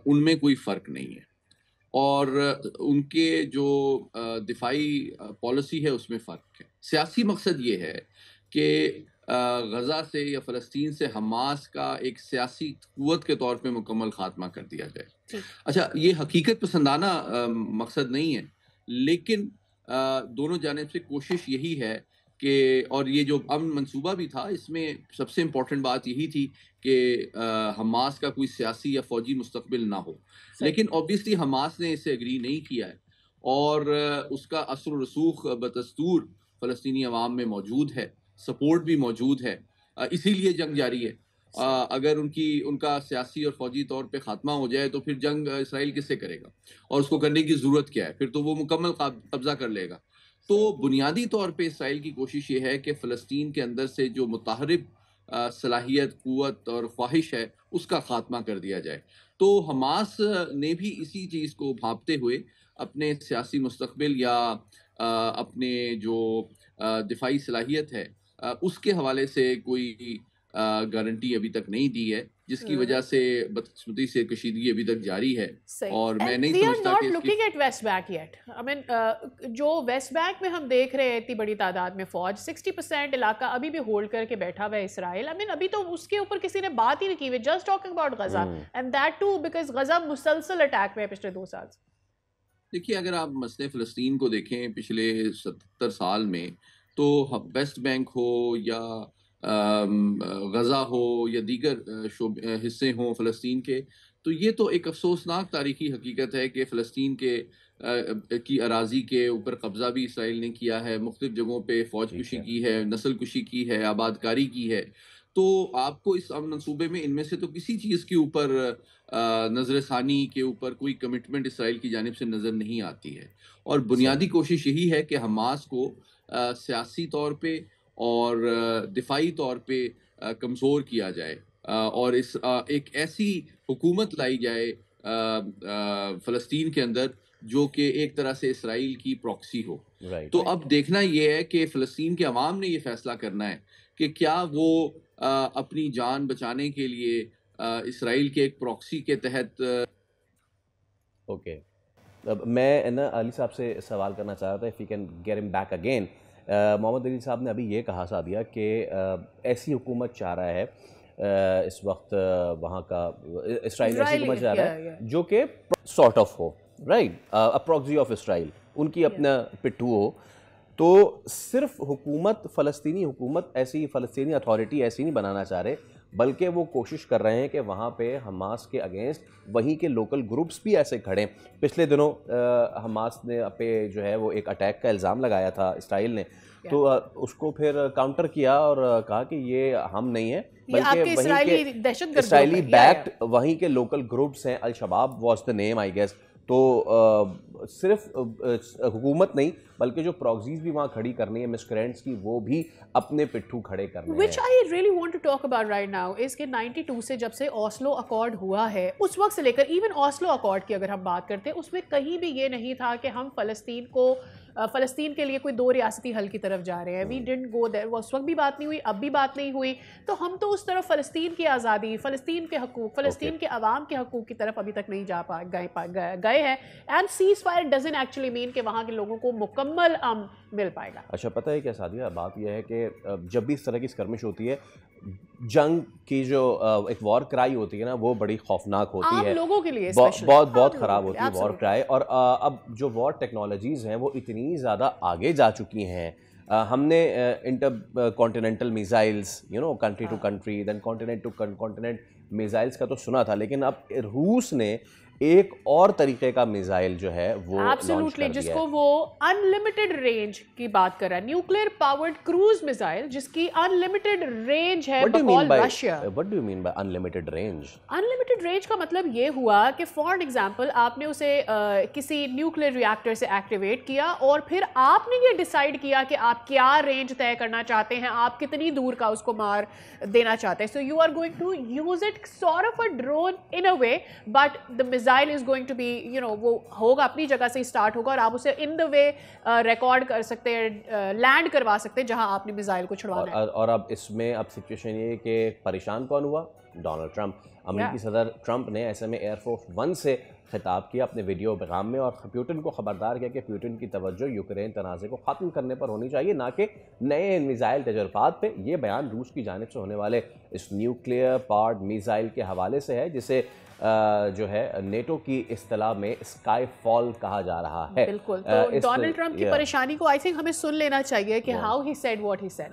उनमें कोई फ़र्क नहीं है, और उनके जो दिफाई पॉलिसी है उसमें फ़र्क है। सियासी मकसद ये है कि गज़ा से या फ़लस्तीन से हमास का एक सियासी क़ुव्वत के तौर पे मुकम्मल ख़ात्मा कर दिया जाए। अच्छा, ये हकीकत पसंदाना मकसद नहीं है, लेकिन दोनों जानिब से कोशिश यही है कि, और ये जो अमन मंसूबा भी था, इसमें सबसे इम्पोर्टेंट बात यही थी कि हमास का कोई सियासी या फ़ौजी मुस्तकबिल ना हो। लेकिन ऑब्वियसली हमास ने इससे एग्री नहीं किया है, और उसका असर व रसूख बदस्तूर फ़लस्तीनी अवाम में मौजूद है, सपोर्ट भी मौजूद है, इसीलिए जंग जारी है। अगर उनका सियासी और फ़ौजी तौर पे ख़ात्मा हो जाए तो फिर जंग इसराइल किससे करेगा, और उसको करने की ज़रूरत क्या है? फिर तो वो मुकम्मल कब्ज़ा कर लेगा। तो बुनियादी तौर पे इसराइल की कोशिश ये है कि फ़लस्तीन के अंदर से जो मुताहरिब सलाहियत, क़ुव्वत और ख्वाहिश है, उसका ख़ात्मा कर दिया जाए। तो हमास ने भी इसी चीज़ को भांपते हुए अपने सियासी मुस्तक़बिल या अपने जो दिफाई सलाहियत है, उसके हवाले से कोई गारंटी अभी तक नहीं दी है, जिसकी वजह से बदकिस्मती से कशीदगी अभी तक जारी है। और मैं नहीं समझता कि looking at West Bank yet. I mean जो वेस्ट बैंक में हम देख रहे हैं इतनी बड़ी तादाद में फौज, 60% इलाका अभी भी होल्ड करके बैठा हुआ है इसराइल। आई मीन अभी तो उसके ऊपर किसी ने बात ही नहीं की हुई, just talking about Gaza, and that too because Gaza मुसलसल अटैक में है पिछले 2 साल से। देखिए, अगर आप मसले फ़लस्तीन को देखें पिछले 70 साल में, तो वेस्ट बैंक हो या गज़ा हो या दीगर हिस्से हों फ़लस्तीन के, तो ये तो एक अफसोसनाक तारीख़ी हकीकत है कि फ़लस्तीन की अराज़ी के ऊपर कब्ज़ा भी इसराइल ने किया है, मुख्तलिफ़ जगहों पे फ़ौज कुशी की है, नस्ल कुशी की है, आबादकारी की है। तो आपको इस अमन मंसूबे में इनमें से तो किसी चीज़ के ऊपर नज़रसानी के ऊपर कोई कमिटमेंट इसराइल की जानिब से नज़र नहीं आती है, और बुनियादी कोशिश यही है कि हमास को सियासी तौर पे और दिफाई तौर पे कमज़ोर किया जाए, और एक ऐसी हुकूमत लाई जाए फ़लस्तीन के अंदर जो कि एक तरह से इसराइल की प्रॉक्सी हो। तो अब देखना ये है कि फ़लस्तीन के अवाम ने ये फ़ैसला करना है कि क्या वो अपनी जान बचाने के लिए इसराइल के एक प्रॉक्सी के तहत। ओके, अब मैं ना अली साहब से सवाल करना चाह रहा था, if you can get him back again. Mohammad Ali साहब ने अभी ये कहा सादिया कि ऐसी हुकूमत चाह रहा है इस वक्त वहाँ का इसराइल ऐसी हुकूमत चाह रहा है जो कि सॉर्ट ऑफ हो, right, a proxy of Israel, उनकी अपना पिट्ठू हो। तो सिर्फ हुकूमत, फ़लस्तीनी हुकूमत ऐसी, फ़लस्तीनी अथॉरिटी ऐसी नहीं बनाना चाह रहे, बल्कि वो कोशिश कर रहे हैं कि वहाँ पे हमास के अगेंस्ट वहीं के लोकल ग्रुप्स भी ऐसे खड़े। पिछले दिनों हमास ने पे जो है वो एक अटैक का इल्ज़ाम लगाया था इसराइल ने, तो उसको फिर काउंटर किया और कहा कि ये हम नहीं हैं, बल्कि वहीं के इसराइली बैक्ड वहीं के लोकल ग्रुप्स हैं, Al Shabaab was the name I guess. तो सिर्फ हुकूमत नहीं बल्कि जो प्रॉक्सीज भी वहाँ खड़ी करनी है मिस्क्रेंट्स की, वो भी अपने पिट्ठू खड़े करने हैं। Which I really want to talk about right now is कि 92 से जब से ओस्लो अकॉर्ड हुआ है, उस वक्त से लेकर इवन ओस्लो अकॉर्ड की अगर हम बात करते हैं, उसमें कहीं भी ये नहीं था कि हम फ़लस्तीन के लिए कोई 2 रियासती हल की तरफ जा रहे हैं। वी डिडंट गो देयर, वो उस वक्त भी बात नहीं हुई, अब भी बात नहीं हुई। तो हम तो उस तरफ फ़लस्तीन की आज़ादी, फ़लस्तीन के हकूक़, फ़लस्तीन के अवाम के हकूक़ की तरफ अभी तक नहीं जा गए हैं। And seize fire doesn't actually mean कि वहाँ के लोगों को मुकम्मल मिल पाएगा। अच्छा, पता है क्या सादिया, बात यह है कि जब भी इस तरह की स्कर्मिश होती है, जंग की जो एक वॉर क्राई होती है ना, वो बड़ी खौफनाक होती है लोगों के लिए, बहुत ख़राब होती है वॉर क्राई। और अब जो वॉर टेक्नोलॉजीज़ हैं वो इतनी ज़्यादा आगे जा चुकी हैं। हमने intercontinental missiles, you know, country to country, then continent to continent missiles का तो सुना था, लेकिन अब रूस ने एक और तरीके का मिसाइल जो है वो लॉन्च एब्सोल्युटली, कर दिया जिसको है। वो अनलिमिटेड रेंज की बात कर रहा है, न्यूक्लियर पावर्ड क्रूज मिसाइल जिसकी अनलिमिटेड रेंज है बकौल Russia. What do you mean by unlimited range? Unlimited range का मतलब ये हुआ कि फॉर एग्जांपल आपने उसे किसी न्यूक्लियर रिएक्टर से एक्टिवेट किया और फिर आपने ये डिसाइड किया कि आप क्या रेंज तय करना चाहते हैं, आप कितनी दूर का उसको मार देना चाहते हैं। So you are going to use it sort of a drone in a way, but the missile is going to be वो होगा अपनी जगह से स्टार्ट होगा और आप उसे इन द वे रिकॉर्ड कर सकते हैं, लैंड करवा सकते हैं जहां आपने मिसाइल को छुड़वाना है। और अब इसमें अब सिचुएशन ये है कि परेशान कौन हुआ? Donald Trump. अमेरिकी सदर ट्रंप ने ऐसे में एयरफोर्स 1 से खिताब किया अपने वीडियो पैगाम में और पुतिन को खबरदार किया कि पुतिन की तवज्जो यूक्रेन तनाज़े को ख़त्म करने पर होनी चाहिए, ना कि नए मिसाइल तजर्बात पे। ये बयान रूस की जानिब से होने वाले इस न्यूक्लियर पावर्ड मिसाइल के हवाले से है, जिसे जो है नेटो की इस्तिलाह में स्काई फॉल कहा जा रहा है। बिल्कुल, तो डोनाल्ड ट्रंप की परेशानी को आई थिंक हमें सुन लेना चाहिए कि how he said what he said.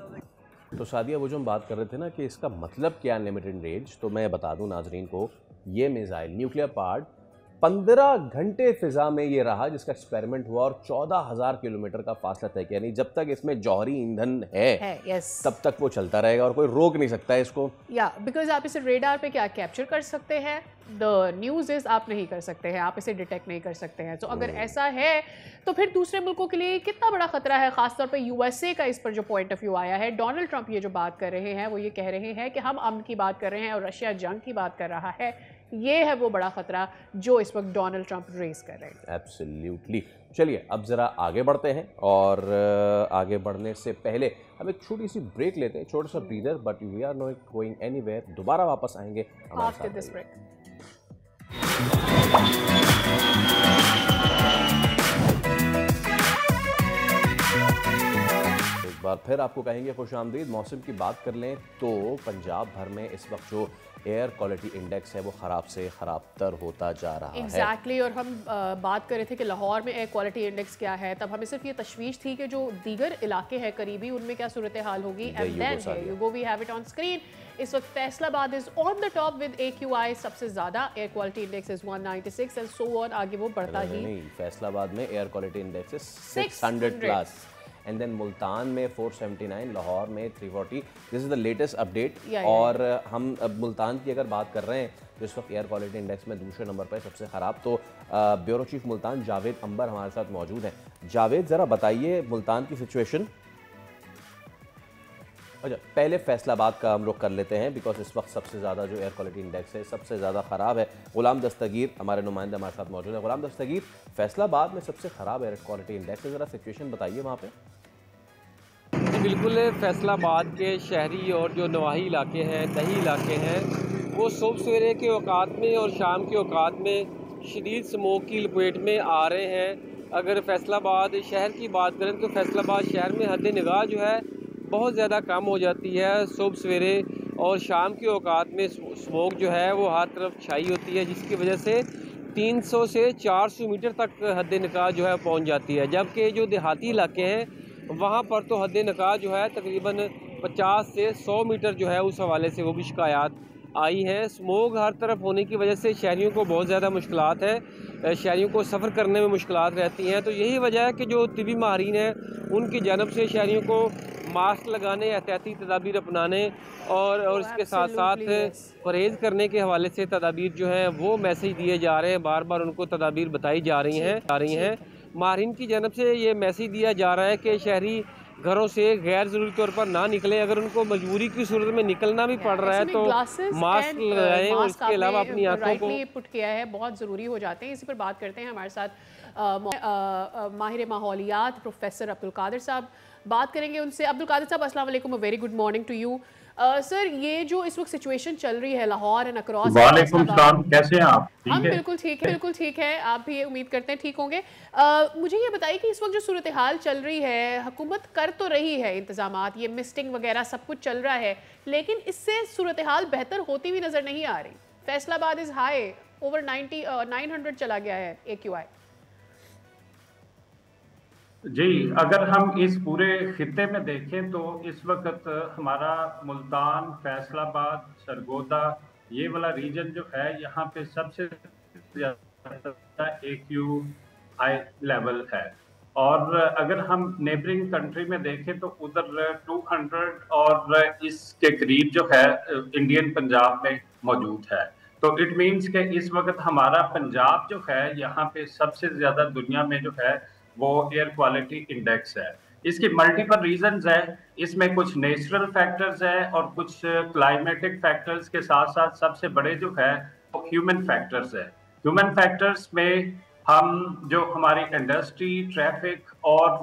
तो सादिया, वो जो हम बात कर रहे थे ना कि इसका मतलब क्या अनलिमिटेड रेंज, तो मैं बता दूं नाजरीन को, ये मिसाइल न्यूक्लियर पावर्ड 15 घंटे फिजा में ये रहा जिसका एक्सपेरिमेंट हुआ और 14,000 किलोमीटर का फासला तय किया। यानी जब तक इसमें जौहरी ईंधन है यस, तब तक वो चलता रहेगा और कोई रोक नहीं सकता है इसको। या बिकॉज आप इसे रेडार पे क्या कैप्चर कर सकते हैं, द न्यूज़ इज आप नहीं कर सकते हैं, आप इसे डिटेक्ट नहीं कर सकते हैं। तो अगर ऐसा है तो फिर दूसरे मुल्कों के लिए कितना बड़ा खतरा है, खासतौर पे यूएसए का इस पर जो पॉइंट ऑफ व्यू आया है। डोनाल्ड ट्रंप ये जो बात कर रहे हैं वो ये कह रहे हैं कि हम अमन की बात कर रहे हैं और रशिया जंग की बात कर रहा है। ये है वो बड़ा खतरा जो इस वक्त डोनाल्ड ट्रंप रेस कर रहे हैं। एब्सोल्युटली। चलिए अब ज़रा आगे बढ़ते हैं और आगे बढ़ने से पहले हम एक छोटी सी ब्रेक लेते हैं, छोटा सा breather, but we are not going anywhere. दोबारा वापस आएंगे आफ्टर दिस ब्रेक। एक बार फिर आपको कहेंगे खुश आमदीद। मौसम की बात कर लें तो पंजाब भर में इस वक्त जो एयर क्वालिटी इंडेक्स है वो ख़राब से ख़राब तर होता जा रहा है। एग्जैक्टली, और हम बात कर रहे थे कि लाहौर में एयर क्वालिटी इंडेक्स क्या है, तब हमें सिर्फ ये तशवीश थी कि जो दीगर इलाके हैं करीबी उनमें क्या सूरत हाल होगी। And then you go we have it on screen. इस वक्त Faisalabad is on the top with AQI सबसे ज़्यादा, air quality index is 196 and so on, आगे वो बढ़ता ही। नहीं, फैसलाबाद में air quality index is 600 plus and then Multan में 479, लाहौर में 340। This is the latest update. और हम अब मुल्तान की अगर बात कर रहे हैं तो इस वक्त एयर क्वालिटी इंडेक्स में दूसरे नंबर पर सबसे ख़राब। तो ब्यूरो चीफ मुल्तान जावेद अंबर हमारे साथ मौजूद हैं। जावेद, ज़रा बताइए मुल्तान की सिचुएशन। अच्छा, पहले फैसलाबाद का हम लोग कर लेते हैं बिकॉज इस वक्त सबसे ज़्यादा जो एयर क्वालिटी इंडेक्स है सबसे ज़्यादा ख़राब है। गुलाम दस्तगीर हमारे नुमाइंदे हमारे साथ मौजूद है। गुलाम दस्तगीर, फैसलाबाद में सबसे ख़राब एयर क्वालिटी इंडेक्स है, ज़रा सिचुएशन बताइए वहाँ पे। जी बिल्कुल, फैसलाबाद के शहरी और जो नवाही इलाके हैं, दही इलाके हैं, वो सुबह सवेरे के औकात में और शाम के औकात में शदीद स्मोक की लपेट में आ रहे हैं। अगर फैसलाबाद शहर की बात करें तो फैसलाबाद शहर में हद निगाह जो है बहुत ज़्यादा कम हो जाती है। सुबह सवेरे और शाम के औकात में स्मोक जो है वो हर तरफ छाई होती है, जिसकी वजह से 300 से 400 मीटर तक हद निगाह जो है पहुँच जाती है। जबकि जो देहाती इलाके हैं वहाँ पर तो हद निगाह जो है तकरीबन 50 से 100 मीटर जो है उस हवाले से वो भी शिकायत आई है। स्मोक हर तरफ होने की वजह से शहरियों को बहुत ज़्यादा मुश्किलात है, शहरियों को सफ़र करने में मुश्किलात रहती हैं। तो यही वजह है कि जो तिबी माहिरीन हैं उनकी जानब से शहरियों को मास्क लगाने, एहतियाती तदाबीर अपनाने और इसके साथ साथ परहेज़ करने के हवाले से तदाबीर जो हैं वो मैसेज दिए जा रहे हैं, बार बार उनको तदाबीर बताई जा रही हैं। माहिरीन की जानब से ये मैसेज दिया जा रहा है कि शहरी घरों से गैर ज़रूरी तौर पर ना निकलें। अगर उनको मजबूरी की सूरत में निकलना भी पड़ रहा है तो मास्क लगाएं और इसके अलावा अपनी आंखों को पुट किया है, बहुत ज़रूरी हो जाते हैं। इसी पर बात करते हैं, हमारे साथ माहिर माहौलियात प्रोफेसर अब्दुल कादिर साहब बात करेंगे उनसे। अब्दुल कादिर साहब, अस्सलाम वालेकुम, very good morning to you. Sir, ये जो इस वक्त सिचुएशन चल रही है लाहौर एंड अक्रॉस, वालेकुम सलाम, कैसे हैं आप? हम बिल्कुल ठीक है, आप भी उम्मीद करते हैं ठीक होंगे। मुझे ये बताइए कि इस वक्त जो सूरत हाल चल रही है, हुकूमत कर तो रही है इंतजामात, ये मिस्टिंग वगैरह सब कुछ चल रहा है, लेकिन इससे सूरत हाल बेहतर होती हुई नज़र नहीं आ रही। फैसलाबाद इज़ हाई, ओवर 900 चला गया है AQI। जी, अगर हम इस पूरे खित्ते में देखें तो इस वक्त हमारा मुल्तान, फैसलाबाद, सरगोदा, ये वाला रीजन जो है यहाँ पे सबसे AQI लेवल है। और अगर हम नेबरिंग कंट्री में देखें तो उधर 200 और इसके करीब जो है इंडियन पंजाब में मौजूद है। तो इट मीन्स कि इस वक्त हमारा पंजाब जो है यहाँ पे सबसे ज्यादा दुनिया में जो है वो एयर क्वालिटी इंडेक्स है। इसकी मल्टीपल रीजंस है, इसमें कुछ नेचुरल फैक्टर्स है और कुछ क्लाइमेटिक फैक्टर्स के साथ साथ सबसे बड़े जो है वो ह्यूमन फैक्टर्स है। ह्यूमन फैक्टर्स में हम जो हमारी इंडस्ट्री, ट्रैफिक और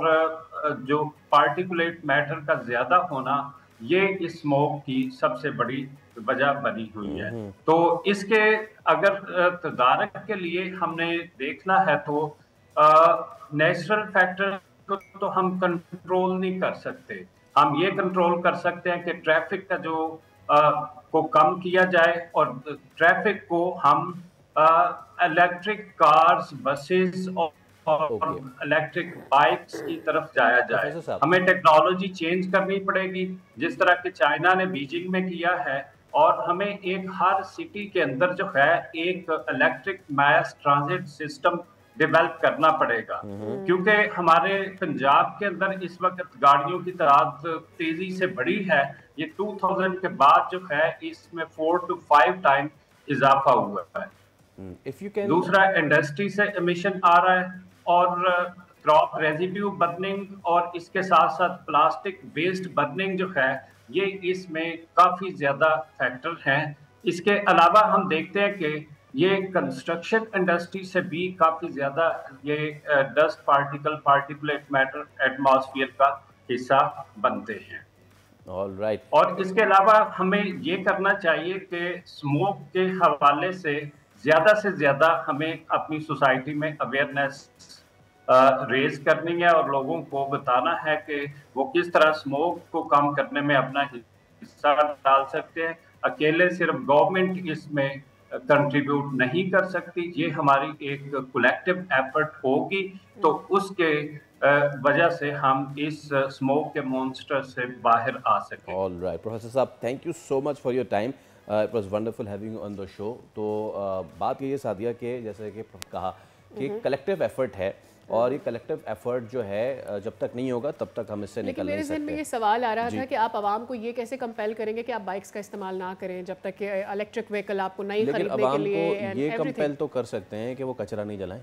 जो पार्टिकुलेट मैटर का ज्यादा होना, ये इस स्मोक की सबसे बड़ी वजह बनी हुई है। तो इसके अगर तदारक के लिए हमने देखना है तो नेचुरल फैक्टर तो हम कंट्रोल नहीं कर सकते। हम ये कंट्रोल कर सकते हैं कि ट्रैफिक का जो को कम किया जाए और ट्रैफिक को हम इलेक्ट्रिक कार्स, बसेस और इलेक्ट्रिक बाइक्स की तरफ जाया जाए। हमें टेक्नोलॉजी चेंज करनी पड़ेगी जिस तरह के चाइना ने बीजिंग में किया है, और हमें एक हर सिटी के अंदर जो है एक इलेक्ट्रिक मास ट्रांजिट सिस्टम डेवलप करना पड़ेगा। क्योंकि हमारे पंजाब के अंदर इस वक्त गाड़ियों की तादाद तेजी से बढ़ी है। ये 2000 के बाद जो है इसमें 4 to 5 टाइम इजाफा हुआ है। दूसरा, इंडस्ट्री से एमिशन आ रहा है और क्रॉप रेजिड्यू बर्निंग और इसके साथ साथ प्लास्टिक वेस्ट बर्निंग जो है ये इसमें काफी ज्यादा फैक्टर हैं। इसके अलावा हम देखते हैं कि ये कंस्ट्रक्शन इंडस्ट्री से भी काफी ज्यादा ये dust particle, particulate matter atmosphere का हिस्सा बनते हैं। ऑलराइट। और इसके अलावा हमें ये करना चाहिए कि स्मोक के हवाले से ज्यादा हमें अपनी सोसाइटी में अवेयरनेस रेज करनी है और लोगों को बताना है कि वो किस तरह स्मोक को कम करने में अपना हिस्सा डाल सकते हैं। अकेले सिर्फ गवर्नमेंट इसमें कंट्रीब्यूट नहीं कर सकती, ये हमारी एक कलेक्टिव एफर्ट होगी, तो उसके वजह से हम इस स्मोक के मॉन्स्टर से बाहर आ सकें। ऑलराइट प्रोफेसर साहब, thank you so much for your time. It was wonderful having you on the show. तो बात ये सादिया के जैसे कि कहा कि कलेक्टिव एफर्ट है और ये कलेक्टिव एफर्ट जो है जब तक नहीं होगा तब तक हम इससे निकल नहीं सकते। मेरे जहन में ये सवाल आ रहा था कि आप आवाम को ये कैसे कंपेल करेंगे कि आप बाइक्स का इस्तेमाल ना करें जब तक कि इलेक्ट्रिक व्हीकल आपको नहीं खरीदने के लिए। लेकिन ये कंपेल तो कर सकते हैं कि वो कचरा नहीं जलाएं,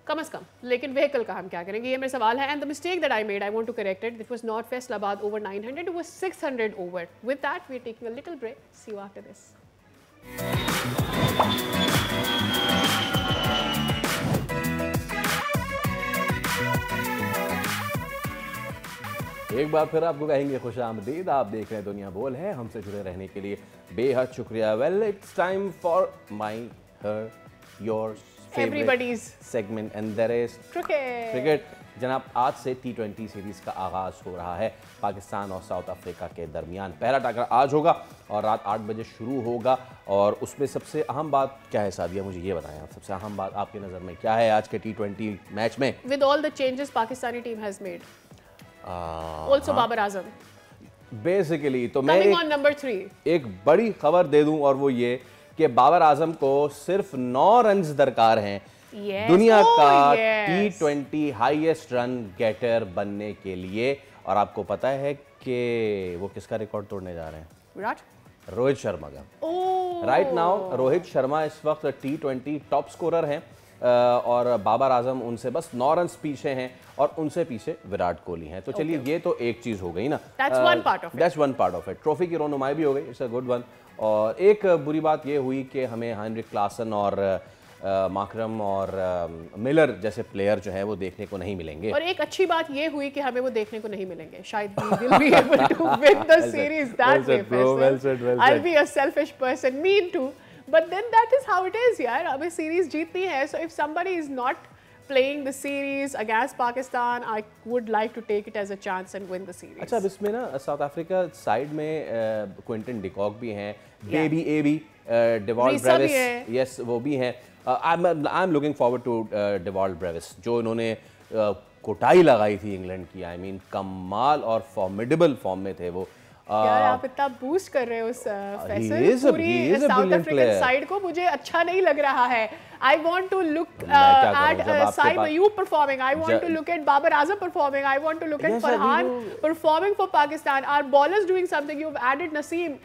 कम से कम, लेकिन व्हीकल का हम क्या करेंगे, ये मेरा सवाल है। And the mistake that I made, I want to correct it. It was not Faisalabad over 900, it was 600 over. With that we are taking a little break, see you after this. एक बार फिर आपको कहेंगे खुशामदीद। आप देख रहे हैं दुनिया बोल है। हमसे जुड़े रहने के लिए बेहद शुक्रिया। Well, it's time for my her your everybody's segment and there is cricket. जनाब, आज से T20 सीरीज का आगाज हो रहा है पाकिस्तान और साउथ अफ्रीका के दरमियान। पहला टक्कर आज होगा और रात 8 बजे शुरू होगा। और उसमें सबसे अहम बात क्या है सादिया, मुझे ये बताएं आप, सबसे अहम बात आपकी नज़र में क्या है आज के T20 मैच में? With all the changes Pakistani team has made, also Babar Azam basically. तो मैं एक बड़ी खबर दे दूं और वो ये कि बाबर आजम को सिर्फ 9 रन्स दरकार हैं दुनिया का T20 हाईएस्ट रन गेटर बनने के लिए। और आपको पता है कि वो किसका रिकॉर्ड तोड़ने जा रहे हैं? विराट, रोहित शर्मा का। राइट नाउ रोहित शर्मा इस वक्त T20 टॉप स्कोरर हैं और बाबर आजम उनसे बस 9 रन्स पीछे हैं और उनसे पीछे विराट कोहली हैं। तो चलिए ये तो एक चीज हो गई ना, that's one part of it. Trophy की रोनुमाई भी हो गई, इट्स अ गुड वन। और एक बुरी बात ये हुई कि हमें हेनरिक क्लासन और मार्करम और मिलर जैसे प्लेयर जो है वो देखने को नहीं मिलेंगे। और एक अच्छी बात ये हुई कि हमें वो देखने को नहीं मिलेंगे। शायद we will be able to win the series that way. Well said. I'll be a selfish person, mean too, but then that is how it is यार। हमें सीरीज जीतनी है, so if somebody is not playing the series against Pakistan, I would like to take it as a chance and win the series. अच्छा, अब इसमें ना south Africa side में Quinton de Kock भी हैं, बेबी ए भी, डेवॉल्ड ब्रेविस, यस वो भी हैं। I am looking forward to Dewald Brevis, जो इन्होंने कोटाई लगाई थी इंग्लैंड की। आई मीन कमाल और फॉर्मिडेबल फॉर्म में थे वो। यार आप इतना बूस्ट कर रहे हो फैसल, पूरी साउथ अफ्रीकन साइड को मुझे अच्छा नहीं लग रहा है। I want to look at Saim Ayub performing. I want to look at Babar Azam performing. I want to look at Farhan performing for Pakistan. Our bowlers doing something. You've added Naseem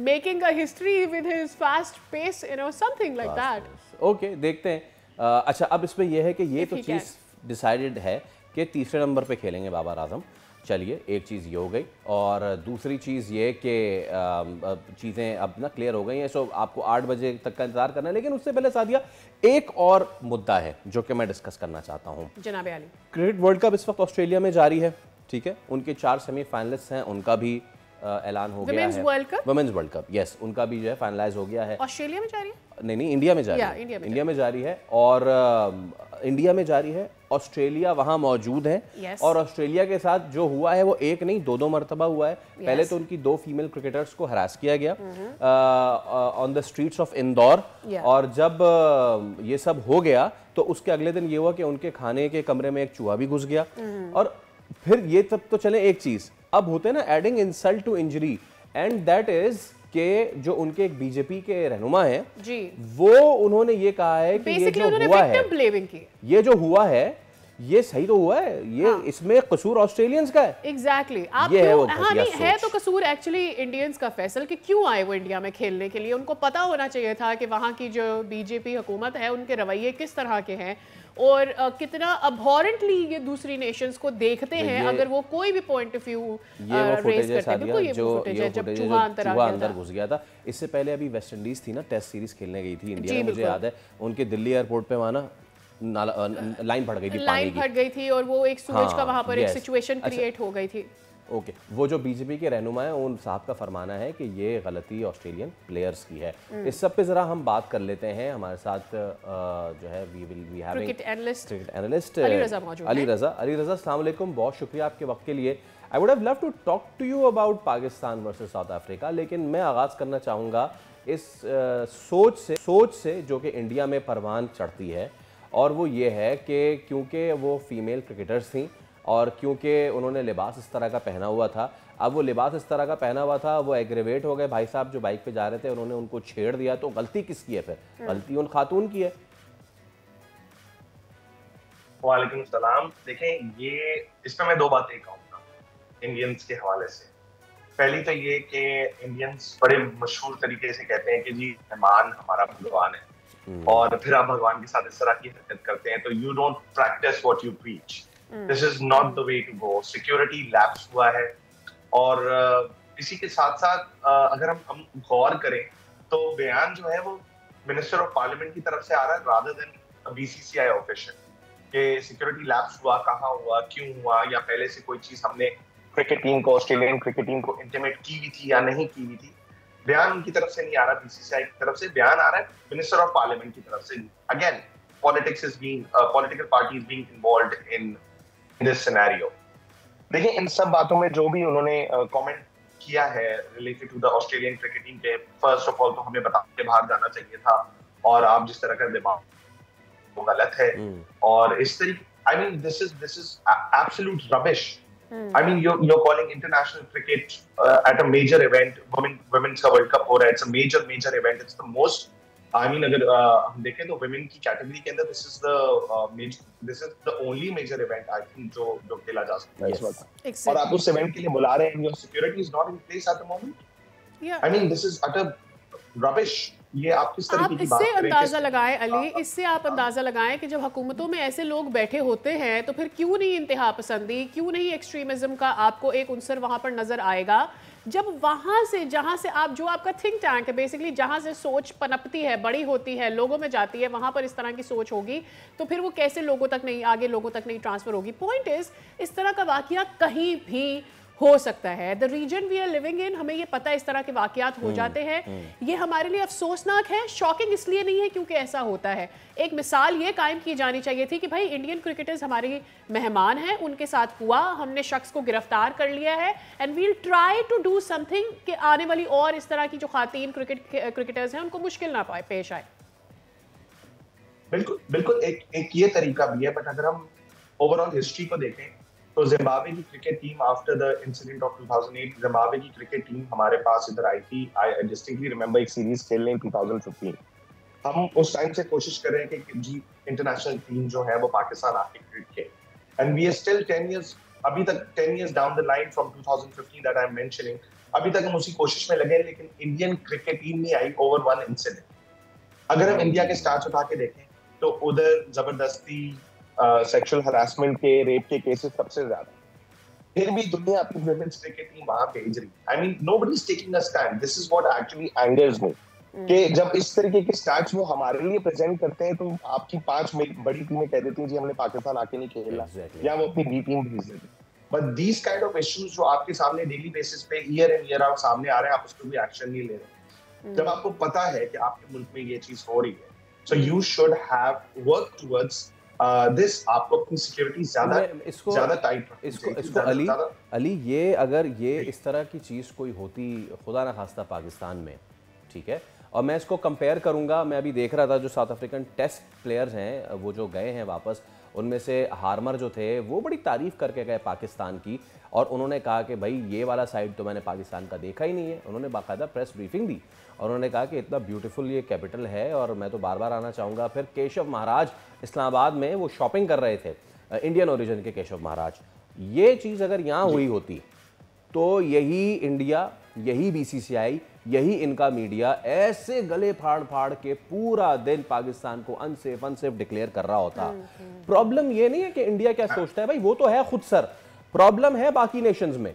making a history with his fast pace, you know, something like that. Okay, देखते हैं। अच्छा, अब इसमें यह है कि ये तो चीज़ डिसाइडेड है कि तीसरे नंबर पे खेलेंगे बाबर आजम। चलिए, एक चीज़ ये हो गई, और दूसरी चीज़ ये कि चीज़ें अब ना क्लियर हो गई हैं। सो आपको 8 बजे तक का इंतजार करना है, लेकिन उससे पहले सादिया एक और मुद्दा है जो कि मैं डिस्कस करना चाहता हूँ। जनाब आली, क्रिकेट वर्ल्ड कप इस वक्त ऑस्ट्रेलिया में जारी है, ठीक है। उनके 4 सेमीफाइनलिस्ट हैं, उनका भी ऐलान हो गया है। वुमेन्स वर्ल्ड कप, यस, उनका भी जो है फाइनलाइज हो गया है। ऑस्ट्रेलिया में जारी है? नहीं, इंडिया में जारी है। इंडिया में जारी है, और इंडिया में जारी है। ऑस्ट्रेलिया वहाँ मौजूद है, और ऑस्ट्रेलिया के साथ जो हुआ है वो एक नहीं 2 मरतबा हुआ है। पहले तो उनकी 2 फीमेल क्रिकेटर्स को हरास किया गया on the streets of Indore, और जब ये सब हो गया तो उसके अगले दिन ये हुआ कि उनके खाने के कमरे में एक चूहा भी घुस गया। और फिर ये तब तो चले, एक चीज अब होते हैं ना adding insult to injury, and that is के जो उनके एक बीजेपी के रहनुमा हैं जी, वो उन्होंने ये कहा है कि ये जो हुआ है, ये जो हुआ है ये सही तो हुआ है, ये इसमें कसूर ऑस्ट्रेलियंस का है। एग्जैक्टली आप क्यों, हाँ नहीं है तो कसूर एक्चुअली इंडियंस का। फैसल कि क्यों आए वो इंडिया में खेलने के लिए, उनको पता होना चाहिए था कि वहाँ की जो बीजेपी हुकूमत है उनके रवैये किस तरह के हैं, और कितना अबहॉरेंटली ये दूसरी नेशंस को देखते हैं अगर वो कोई भी पॉइंट ऑफ व्यू रेज करते हैं। बिल्कुल ये फुटेज है जब चूहा अंदर घुस गया था। इससे पहले अभी वेस्ट इंडीज थी ना, टेस्ट सीरीज खेलने गई थी इंडिया में, मुझे याद है उनके दिल्ली एयरपोर्ट पे वहाँ ना लाइन फट गई थी, लाइन फट गई थी, और वो एक सूरज का वहाँ पर एक सिचुएशन क्रिएट हो गई थी। ओके, वो जो बीजेपी के रहनुमा है उन साहब का फरमाना है कि ये गलती ऑस्ट्रेलियन प्लेयर्स की है। इस सब पे जरा हम बात कर लेते हैं। हमारे साथ जो है we will be having cricket analyst Ali Raza. अस्सलाम वालेकुम, बहुत शुक्रिया आपके वक्त के लिए। I would have love to talk to you about Pakistan versus South Africa, लेकिन मैं आगाज़ करना चाहूँगा इस सोच से जो कि इंडिया में परवान चढ़ती है, और वो ये है कि क्योंकि वो फीमेल क्रिकेटर्स थीं और क्योंकि उन्होंने लिबास इस तरह का पहना हुआ था, अब वो लिबास इस तरह का पहना हुआ था, वो एग्रेवेट हो गए। भाई साहब जो बाइक पे जा रहे थे उन्होंने उनको छेड़ दिया, तो गलती किसकी है फिर? गलती उन खातून की है। वालेकुम सलाम। देखें, ये इसमें मैं 2 बातें कहूँगा इंडियंस के हवाले से। पहली तो ये कि इंडियंस बड़े मशहूर तरीके से कहते हैं कि जी मेहमान हमारा भगवान है, और फिर आप भगवान के साथ इस तरह की हरकत करते हैं तो you don't practice what you preach. This is not the way to go. Security lapse हुआ है, और इसी के साथ साथ अगर हम गौर करें तो बयान जो है वो मिनिस्टर ऑफ पार्लियामेंट की तरफ से आ रहा है रादर देन बीसीसीआई ऑफिशियल, कि सिक्योरिटी लैप्स हुआ, कहाँ हुआ, क्यों हुआ, या पहले से कोई चीज हमने क्रिकेट टीम को, ऑस्ट्रेलियन क्रिकेट टीम को इंटीमेट की हुई थी या नहीं की हुई थी। बयान उनकी तरफ से नहीं आ रहा, बीसीसीआई की तरफ से बयान आ रहा है मिनिस्टर ऑफ पार्लियामेंट की तरफ से। Again politics is being, political party is being involved in this scenario. देखिए, इन सब बातों में जो भी उन्होंने कमेंट किया है related to the Australian cricket team पे, फर्स्ट ऑफ ऑल तो हमें बता के बाहर जाना चाहिए था, और आप जिस तरह का दिमाग वो गलत है, और इस तरीके I mean this is absolute rubbish. I mean, you're calling international cricket at a major event. Women's World Cup हो रहा है. It's a major event. It's the most. I mean, अगर हम देखें तो women की कैटेगरी के अंदर this is the only major event I think जो खेला जा सकता है इस वक्त. और आप उस event के लिए बुला रहे हैं, your security is not in place at the moment. Yeah. I mean, this is utter rubbish. ये आप किस तरीके की बात कर रहे हैं? अंदाजा लगाएं अली, इससे आप अंदाजा लगाएं कि जब हुकूमतों में ऐसे लोग बैठे होते हैं तो फिर क्यों नहीं इंतहा पसंदी, क्यों नहीं एक्सट्रीमिज्म का आपको एक उनसर वहां पर नजर आएगा, जब वहां से जहां से आप जो आपका थिंक टैंक है बेसिकली, जहां से सोच पनपती है, बड़ी होती है, लोगों में जाती है, वहां पर इस तरह की सोच होगी तो फिर वो कैसे लोगों तक नहीं, आगे लोगों तक नहीं ट्रांसफर होगी। पॉइंट इज, इस तरह का वाकया कहीं भी हो सकता है। The reason we are living in, हमें ये पता है इस तरह के वाकयात हो जाते हैं। ये हमारे लिए अफसोसनाक है, शॉकिंग इसलिए नहीं है क्योंकि ऐसा होता है। एक मिसाल ये कायम की जानी चाहिए थी कि भाई इंडियन क्रिकेटर्स हमारे मेहमान हैं, उनके साथ हुआ, हमने शख्स को गिरफ्तार कर लिया है, and we'll try to do something कि आने वाली और इस तरह की जो खातीन क्रिकेटर्स हैं उनको मुश्किल ना पाए पेश आए। बिल्कुल बिल्कुल, एक ये तरीका भी है, बट अगर हम ओवरऑल हिस्ट्री को देखें तो जिम्बाब्वे की cricket team after the incident of 2008, Zimbabwe की क्रिकेट टीम हमारे पास इधर आई थी। आई डिस्टिंक्टली रिमेंबर एक सीरीज खेलने इन 2015। हम उस टाइम से कोशिश कर रहे हैं कि जी इंटरनेशनल टीम जो है वो पाकिस्तान आके क्रिकेट खेले, and we are still 10 years, अभी तक 10 years down the line from 2015 that I am mentioning, अभी तक हम उसी कोशिश में लगे, लेकिन इंडियन क्रिकेट टीम नहीं आई ओवर वन इंसिडेंट। अगर हम इंडिया के स्टार्स उठा के देखें तो उधर जबरदस्ती, सेक्सुअल हरासमेंट के, रेप के केसेस सबसे ज्यादा, फिर भी दुनिया अपनी वुमेन्स क्रिकेट टीम वहां भेज रही। I mean nobody is taking a stand. This is what actually angers me, कि जब इस तरीके के स्टैट्स वो हमारे लिए प्रेजेंट करते हैं तो आपकी 5 बड़ी टीमें कह देती हैं जी हमने पाकिस्तान आके नहीं खेला, या वो अपनी बी टीम भेज देती। But these kind of issues जो आपके सामने डेली बेसिस पे ईयर इन ईयर आउट सामने आ रहे हैं, आप उस पर भी एक्शन नहीं ले रहे। जब आपको पता है कि आपके मुल्क में ये चीज हो रही है, so you should have work towards this. आपको अपनी सिक्योरिटी ज्यादा टाइट इसको अली ये अगर ये इस तरह की चीज़ कोई होती खुदा ना खास्ता पाकिस्तान में, ठीक है, और मैं इसको कंपेयर करूंगा, मैं अभी देख रहा था जो साउथ अफ्रीकन टेस्ट प्लेयर्स हैं वो जो गए हैं वापस, उनमें से हार्मर जो थे वो बड़ी तारीफ़ करके गए पाकिस्तान की, और उन्होंने कहा कि भाई ये वाला साइड तो मैंने पाकिस्तान का देखा ही नहीं है। उन्होंने बाकायदा प्रेस ब्रीफिंग दी और उन्होंने कहा कि इतना ब्यूटीफुल ये कैपिटल है और मैं तो बार बार आना चाहूँगा। फिर केशव महाराज इस्लामाबाद में वो शॉपिंग कर रहे थे, इंडियन ओरिजिन के केशव महाराज। ये चीज़ अगर यहाँ हुई होती तो यही इंडिया, यही बीसीसीआई, यही इनका मीडिया ऐसे गले फाड़ फाड़ के पूरा दिन पाकिस्तान को अनसेफ डिक्लेयर कर रहा होता। प्रॉब्लम ये नहीं है कि इंडिया क्या सोचता है, भाई वो तो है खुद सर, प्रॉब्लम है बाकी नेशंस में।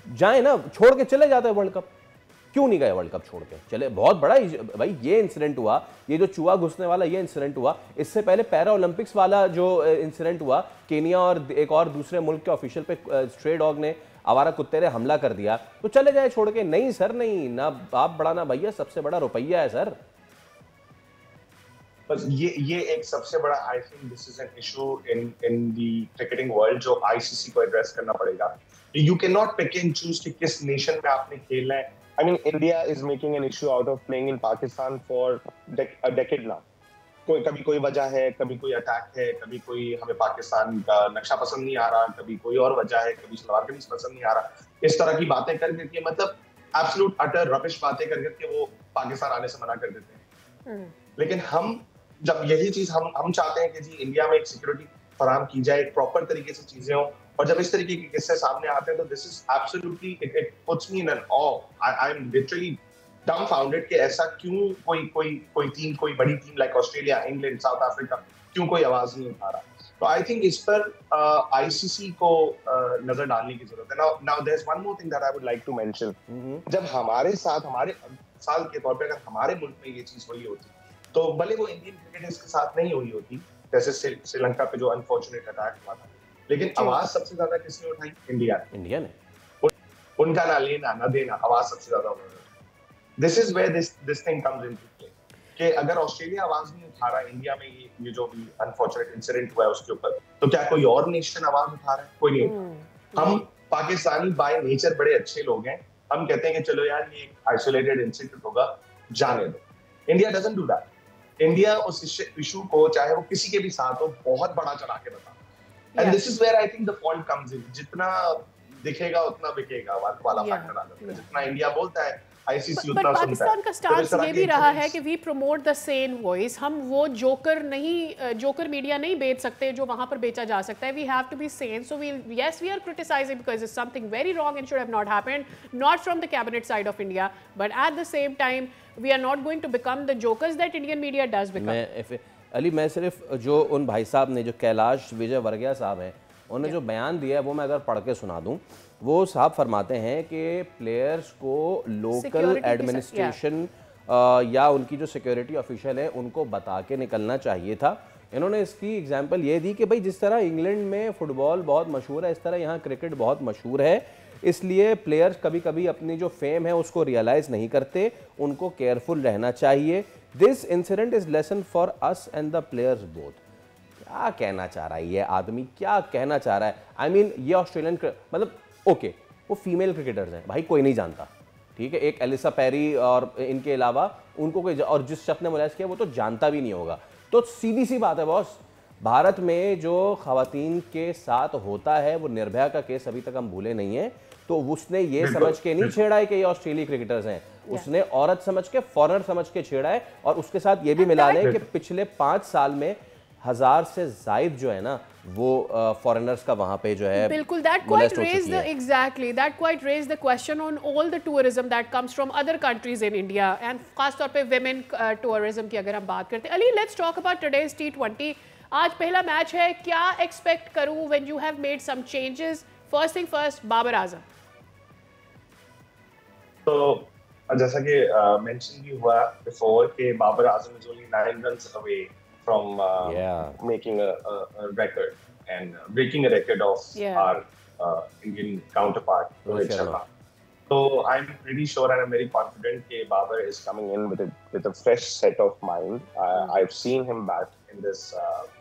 जाए ना, छोड़ के चले जाते हैं वर्ल्ड कप, क्यों नहीं गए वर्ल्ड कप छोड़ के चले? बहुत बड़ा भाई ये इंसिडेंट हुआ, ये जो चूहा घुसने वाला ये इंसिडेंट हुआ, इससे पहले पैरा ओलंपिक्स वाला जो इंसिडेंट हुआ, केनिया और एक और दूसरे मुल्क के ऑफिशियल पे स्ट्रे डॉग ने, आवारा कुत्ते ने हमला कर दिया, तो चले जाए छोड़ के। नहीं सर, नहीं, ना बाप बड़ा ना भैया, सबसे बड़ा रुपया है सर। बस ये एक सबसे बड़ा, I think this is an issue in the cricketing world जो आईसीसी को एड्रेस करना पड़ेगा। You can not pick and choose कि किस नेशन में आपने खेलना है। I mean India is making an issue out of playing in Pakistan for a decade now. कभी कोई वजह है, कभी कोई अटैक है, कभी कोई हमें पाकिस्तान का नक्शा पसंद नहीं आ रहा, कभी कोई और वजह है, कभी सलवार कमीज पसंद नहीं आ रहा, इस तरह की बातें कर देती है, मतलब एब्सोल्यूट अटर रबिश बातें कर करके वो पाकिस्तान आने से मना कर देते हैं। लेकिन हम जब यही चीज हम चाहते हैं कि जी इंडिया में एक सिक्योरिटी फराहम की जाए, एक प्रॉपर तरीके से चीजें हो, और जब इस तरीके के किस्से सामने आते हैं तो this is absolutely, it puts me in an awe. I am literally dumbfounded कि ऐसा क्यों कोई टीम, कोई बड़ी team like Australia, England, South Africa, क्यों कोई आवाज नहीं उठा रहा। तो आई थिंक इस पर आईसीसी को नजर डालने की जरूरत है। Now there is one more thing that I would like to mention. जब हमारे साथ, हमारे साल के तौर पे अगर हमारे मुल्क में ये चीज हुई होती तो भले वो इंडियन क्रिकेटर्स के साथ नहीं हुई होती, जैसे श्रीलंका पे जो अनफॉर्चुनेट अटैक हुआ था, लेकिन आवाज सबसे ज्यादा किसने उठाई? इंडिया ने। उनका ना लेना ना देना, आवाज सबसे ज्यादा उन्होंने। This is where this thing comes into play कि अगर ऑस्ट्रेलिया आवाज नहीं उठा रहा इंडिया में ये जो भी अनफॉर्चुनेट इंसिडेंट हुआ है उसके ऊपर, तो क्या कोई और नेशन आवाज उठा रहा है? कोई नहीं उठा। हम पाकिस्तानी बाय नेचर बड़े अच्छे लोग हैं, हम कहते हैं कि चलो यार ये आइसोलेटेड इंसिडेंट होगा, जाने दो। India doesn't do that. India उस इशू को, चाहे वो किसी के भी साथ हो, बहुत बड़ा चढ़ा के बताता। And this is where I think the fault comes in. जितना दिखेगा उतना बिकेगा वाला फैक्टर आ जाता है। जितना इंडिया बोलता है बट पाकिस्तान का स्टांस ये भी रहा है कि we promote the same voice. हम वो जोकर मीडिया नहीं बेच सकते जो वहां पर बेचा जा सकता है। We have to be sane. So we are criticizing because it's something very wrong and should have not happened, not from the cabinet side of India, but at the same time we are not going to become the jokers that Indian media does become. Ali, मैं सिर्फ जो उन भाई साहब ने, जो कैलाश विजय वर्गिया साहब हैं, उन्होंने जो बयान दिया है वो मैं अगर पढ़ के सुना दूं, वो साहब फरमाते हैं कि प्लेयर्स को लोकल एडमिनिस्ट्रेशन या उनकी जो सिक्योरिटी ऑफिशियल है उनको बता के निकलना चाहिए था। इन्होंने इसकी एग्जांपल ये दी कि भाई जिस तरह इंग्लैंड में फुटबॉल बहुत मशहूर है, इस तरह यहाँ क्रिकेट बहुत मशहूर है, इसलिए प्लेयर्स कभी कभी अपनी जो फेम है उसको रियलाइज़ नहीं करते, उनको केयरफुल रहना चाहिए। This incident is lesson for us and the players both. क्या कहना चाह रहा है ये आदमी, क्या कहना चाह रहा है? आई मीन ये ऑस्ट्रेलियन, मतलब ओके वो फीमेल क्रिकेटर्स हैं भाई, कोई नहीं जानता, ठीक है, एक एलिसा पेरी और इनके अलावा उनको कोई, और जिस शख्स ने मुलायज किया वो तो जानता भी नहीं होगा। तो सीधी सी बात है बॉस, भारत में जो खवातीन के साथ होता है, वो निर्भया का केस अभी तक हम भूले नहीं है, तो उसने ये समझ के नहीं छेड़ा है कि ये ऑस्ट्रेलियाई क्रिकेटर्स हैं, उसने औरत समझ के, फॉरेनर समझ के छेड़ा है। और उसके साथ ये भी मिला लें कि पिछले 5 साल में 1000 से जायद जो है ना वो फॉरेनर्स का वहां पे जो है बिल्कुल, that quite raised the exactly that quite raised the question on all the tourism that comes from other countries in India and खास तौर पे women tourism की अगर हम बात करते हैं। Ali, let's talk about today's T20। आज पहला मैच है, क्या एक्सपेक्ट करूं when you have made some changes? First thing first, Babar Azam. तो जैसा कि मेंशन भी हुआ बिफोर कि Babar Azam is only 9 runs away from making a record and breaking a record of our Indian counterpart, Rohit Sharma. So I'm pretty sure and I'm very confident that Babar is coming in with a fresh set of mind. I've seen him bat in this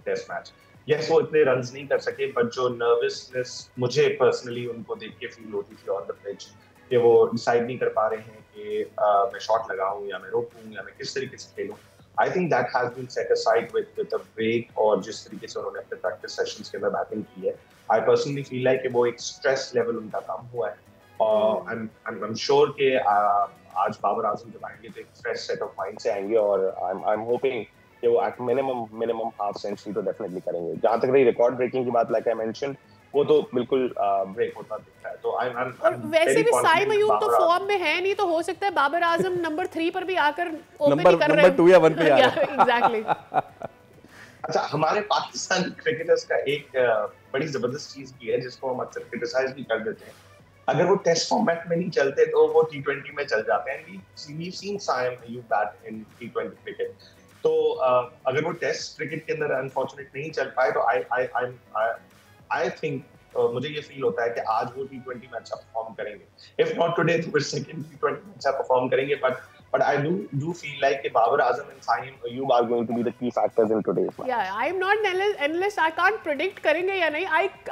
test match. Yes, वो इतने runs नहीं कर सके, but जो nervousness मुझे personally उनको देख के feel होती थी on the pitch कि वो decide नहीं कर पा रहे हैं कि मैं shot लगाऊं या मैं रोकूं या मैं किस तरीके से खेलूं। I think that has been set aside with a break और जिस तरीके से उन्होंने अपने practice sessions के अंदर बैटिंग की है। I personally feel like कि वो एक stress level उनका कम हुआ है और I'm sure कि आज बाबर आजम जब आएंगे तो एक fresh set of mind से आएंगे और I'm hoping कि वो at minimum half century तो definitely करेंगे। जहाँ तक रही record breaking की बात, like I mentioned, वो तो बिल्कुल ब्रेक होता दिखता है। तो और वैसे भी साई मयूम तो फॉर्म में है नहीं, तो हो सकता है बाबर आजम नंबर 3 पर भी आकर ओपन ही कर रहे हैं, नंबर 2 या 1 पे आ रहे हैं। एग्जैक्टली। अच्छा, हमारे पाकिस्तानी क्रिकेटर्स का एक बड़ी जबरदस्त चीज की है जिसको हम अक्सर क्रिटिसाइज भी कर देते हैं, अगर वो टेस्ट फॉर्मेट में नहीं चलते तो वो T20 में चल जाते हैं। we've seen Saim Ayub bat in T20 cricket, तो अगर वो टेस्ट क्रिकेट के अंदर अनफॉर्चुनेट नहीं चल पाए तो I think मुझे ये फील होता है कि आज वो T20 में अच्छा परफॉर्म करेंगे। If not today, तो फिर सेकंड T20 में अच्छा परफॉर्म करेंगे। But I do feel like कि Babar Azam and Saim Ayub are going to be the key factors in today's match. Yeah, I'm not analyst. I can't predict करेंगे या नहीं।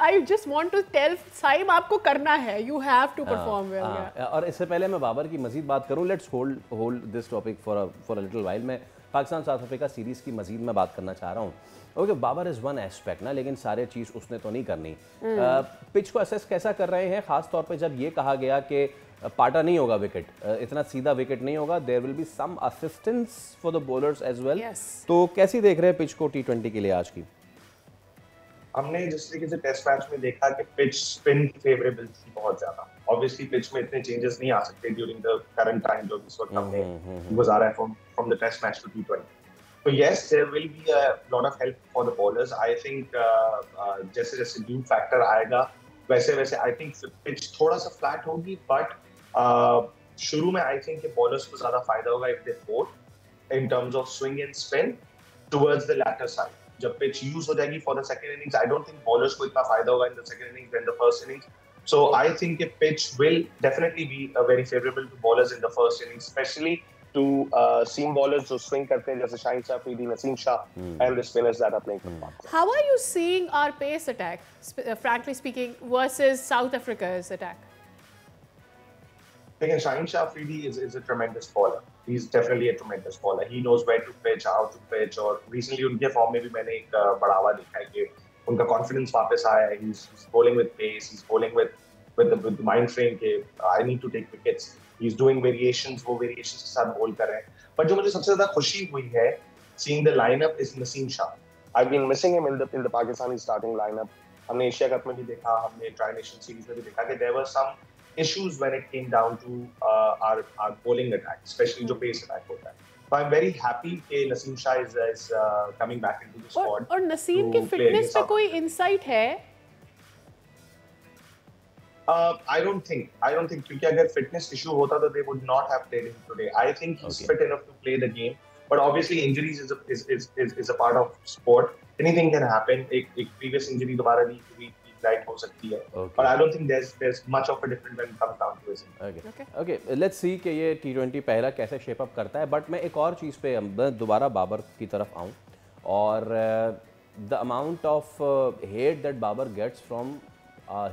I just want to tell Saim आपको करना है। You have to perform well. और इससे पहले मैं बाबर की मजीद बात करूँ, let's hold this topic for a little while। मैं पाकिस्तान साउथ अफ्रीका सीरीज़ की मजीद में बात करना चाह रहा हूँ। Okay, Babar is one aspect ना, लेकिन सारे चीज़ उसने तो नहीं करनी। पिच को असेस कैसा कर रहे हैं, ख़ास तौर पे जब ये कहा गया कि पाटा नहीं होगा विकेट, इतना सीधा विकेट नहीं होगा, there will be some assistance for the bowlers as well. तो कैसी देख रहे हैं पिच को T20 के लिए आज की? हमने जिस तरीके से टेस्ट मैच में देखा कि पिच स्पिन फेवरेबल थी बहुत ज्यादा। ऑब्वियसली पिच में इतने चेंजेस नहीं आ सकते ड्यूरिंग द करंट टाइम जो इस वक्त हमने गुजारा है from the test match to T20। So yes, there will be a lot of help for the bowlers. I think जैसे जैसे ड्यू फैक्टर आएगा वैसे वैसे I think pitch थोड़ा सा फ्लैट होगी, but शुरू में I think कि bowlers को ज़्यादा फायदा होगा if they bowl in terms of swing and spin towards the latter side. जब pitch use हो जाएगी for the second innings, I don't think bowlers को इतना फायदा होगा in the second innings than the first innings. So I think कि pitch will definitely be very favorable to bowlers in the first innings, especially to seam bowlers जो swing करते हैं जैसे Shaheen Shah Afridi, Naseem Shah and the spinners that are playing for Pakistan. How are you seeing our pace attack, frankly speaking, versus South Africa's attack? Again, Shaheen Shah Afridi is a tremendous bowler. He's definitely a tremendous bowler. He knows where to pitch, how to pitch. और recently उनके form में भी मैंने एक बढ़ावा देखा है कि उनका कॉन्फिडेंस वापस आया है। He's bowling with pace. He's bowling with the mind frame कि I need to take wickets. He's doing variations, वो variations के साथ bowl कर रहे हैं। पर जो मुझे सबसे ज़्यादा खुशी हुई है seeing the lineup is Naseem Shah. I've been missing him in the Pakistani starting lineup. हमने एशिया कप में भी देखा, हमने ट्राई नेशन सीरीज में भी देखा कि there were some issues when it came down to our bowling attack, especially जो pace attack होता है। So I'm very happy कि Naseem Shah is coming back into the squad. और नसीम की फिटनेस पे कोई इंसाइट है? I don't think क्योंकि अगर fitness issue होता तो they would not have played him today. I think he's fit enough to play the game, but obviously injuries is a part of sport. Anything can happen. एक previous injury दोबारा right हो सकती है, but I don't think there's much of a difference when it comes down to it. Okay, let's see कि ये T20 पहला कैसे shape up करता है। But मैं एक और चीज़ पे दोबारा बाबर की तरफ आऊँ, और the amount of hate that Babar gets from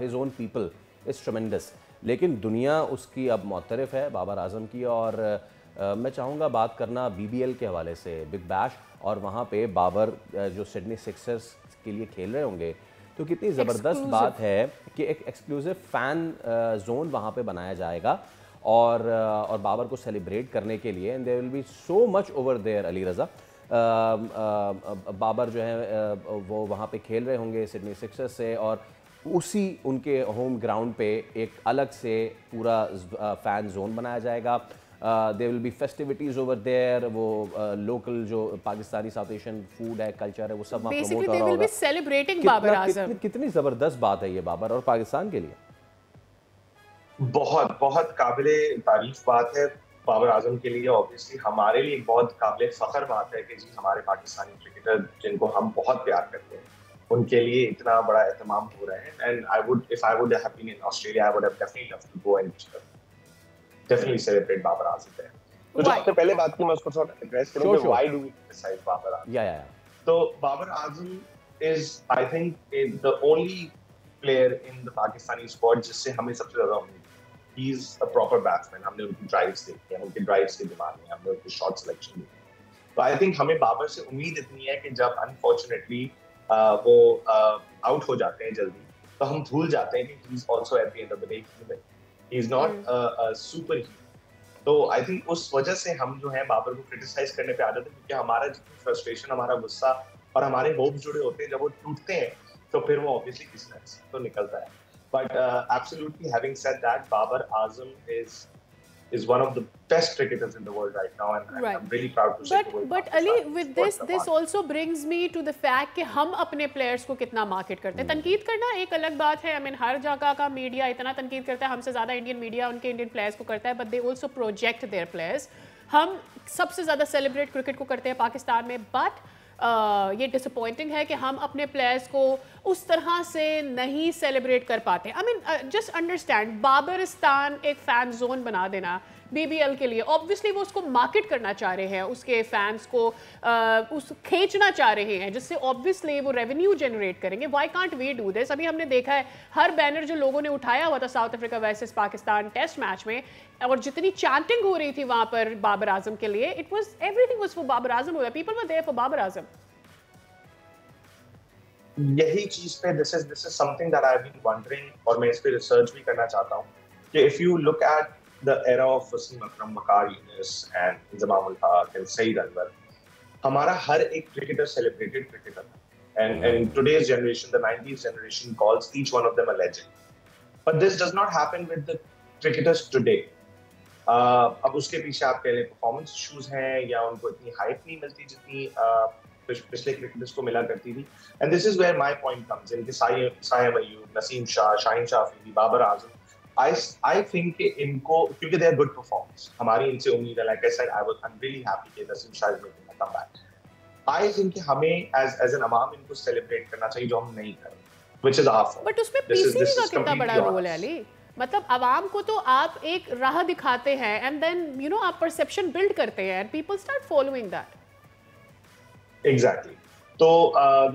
his own people is tremendous, लेकिन दुनिया उसकी अब मुअतरफ़ है बाबर आजम की, और मैं चाहूँगा बात करना BBL के हवाले से, बिग बैश, और वहाँ पे बाबर जो सिडनी सिक्सर्स के लिए खेल रहे होंगे, तो कितनी ज़बरदस्त बात है कि एक एक्सक्लूसिव फ़ैन जोन वहाँ पे बनाया जाएगा और बाबर को सेलिब्रेट करने के लिए, and there will be so much over there. Ali Raza, Babar जो है वो वहाँ पे खेल रहे होंगे सिडनी सिक्सर्स से, और उसी उनके होम ग्राउंड पे एक अलग से पूरा फ़ैन जोन बनाया जाएगा। There will be festivities over there, वो लोकल जो पाकिस्तानी साउथ एशियन फूड है, कल्चर है, वो सब वहाँ प्रमोट हो रहा होगा। सेलिब्रेटिंग बाबर आजम। कितनी ज़बरदस्त बात है ये बाबर और पाकिस्तान के लिए। बहुत बहुत काबिले तारीफ बात है बाबर आजम के लिए। ऑब्वियसली हमारे लिए बहुत काबिले फख्र बात है कि जी हमारे पाकिस्तानी क्रिकेटर जिनको हम बहुत प्यार करते हैं उनके लिए इतना बड़ा एहतमाम हो रहा है। And I would, if I would have been in Australia, I would have definitely loved to go and definitely celebrate Babar Azam. तो जो आपने पहले बात की मैं उसको थोड़ा एड्रेस करूंगा, why do we criticise Babar Azam? या तो Babar Azam is, I think, the only player in the Pakistani squad जिससे हमें सबसे ज्यादा उम्मीद। He is a proper batsman. हमने उनकी ड्राइव्स देखी हैं, उनके ड्राइव्स के दिमाग में, हमने उनकी शॉट सिलेक्शन देखी। तो आई थिंक हमें बाबर से उम्मीद इतनी है कि जब अनफॉर्चुनेटली वो आउट हो जाते हैं जल्दी, तो हम भूल जाते हैं कि he is also at the end of the day human, he is not a super hero. तो आई थिंक उस वजह से हम जो है बाबर को क्रिटिसाइज करने पे आदत है, क्योंकि हमारा जितनी फ्रस्ट्रेशन, हमारा गुस्सा और हमारे होप्स जुड़े होते हैं, जब वो टूटते हैं तो फिर वो ऑब्वियसली किसी तरह से तो निकलता है। But absolutely having said that, Babar Azam is one of the best cricketers in the world right now, and I'm really proud to say. But Ali, with this also brings me to the fact कि हम अपने players को कितना market करते हैं। तनकीद करना एक अलग बात है, I mean हर जगह का मीडिया इतना तनकीद करता है, हमसे ज़्यादा इंडियन मीडिया उनके इंडियन प्लेयर्स को करता है, but they also project their players। हम सबसे ज़्यादा सेलिब्रेट क्रिकेट को करते हैं पाकिस्तान में, बट ये डिसअपॉइंटिंग है कि हम अपने प्लेयर्स को उस तरह से नहीं सेलिब्रेट कर पाते। आई मीन जस्ट अंडरस्टैंड, बाबरिस्तान एक फ़ैन जोन बना देना BBL के लिए, ऑब्वियसली वो उसको मार्केट करना चाह रहे हैं, उसके फैंस को उस खींचना चाह रहे हैं, जिससे ऑब्वियसली वो रेवेन्यू जनरेट करेंगे। Why can't we do this? अभी हमने देखा है हर बैनर जो लोगों ने उठाया हुआ था South Africa versus Pakistan test match में, और जितनी चैंटिंग हो रही थी वहां पर बाबर आजम के लिए, it was everything was for Babar Azam, people were there for Babar Azam. यही चीज पे this is something that I have been wondering, और मैं इस पे रिसर्च भी करना चाहता हूं कि if you look at the era of Wasim Akram, Waqar Younis and Inzamam ul Haq and Saeed Anwar, हमारा हर एक cricketer celebrated cricketer, and today's generation, the 90s generation, calls each one of them a legend. But this does not happen with the cricketers today. अब उसके पीछे आप कह लें performance issues हैं, या उनको इतनी hype नहीं मिलती जितनी पिछले cricketers को मिला करती थी. And this is where my point comes in. Sayyam Ayyub, Naseem Shah, Shaheen Shah Afridi, Babar Azam, I think कि इनको, क्योंकि they are good performers, हमारी इनसे उम्मीद है। Like I said, I'm really happy कि Naseem Shah is making a comeback. I think कि हमें as an अवाम इनको celebrate करना चाहिए, जो हम नहीं कर रहे, which is our fault. But उसमें PCB का कितना बड़ा रोल है अली? मतलब अवाम को तो आप एक राह दिखाते हैं, and then you know आप perception build करते हैं, and people start following that. Exactly. तो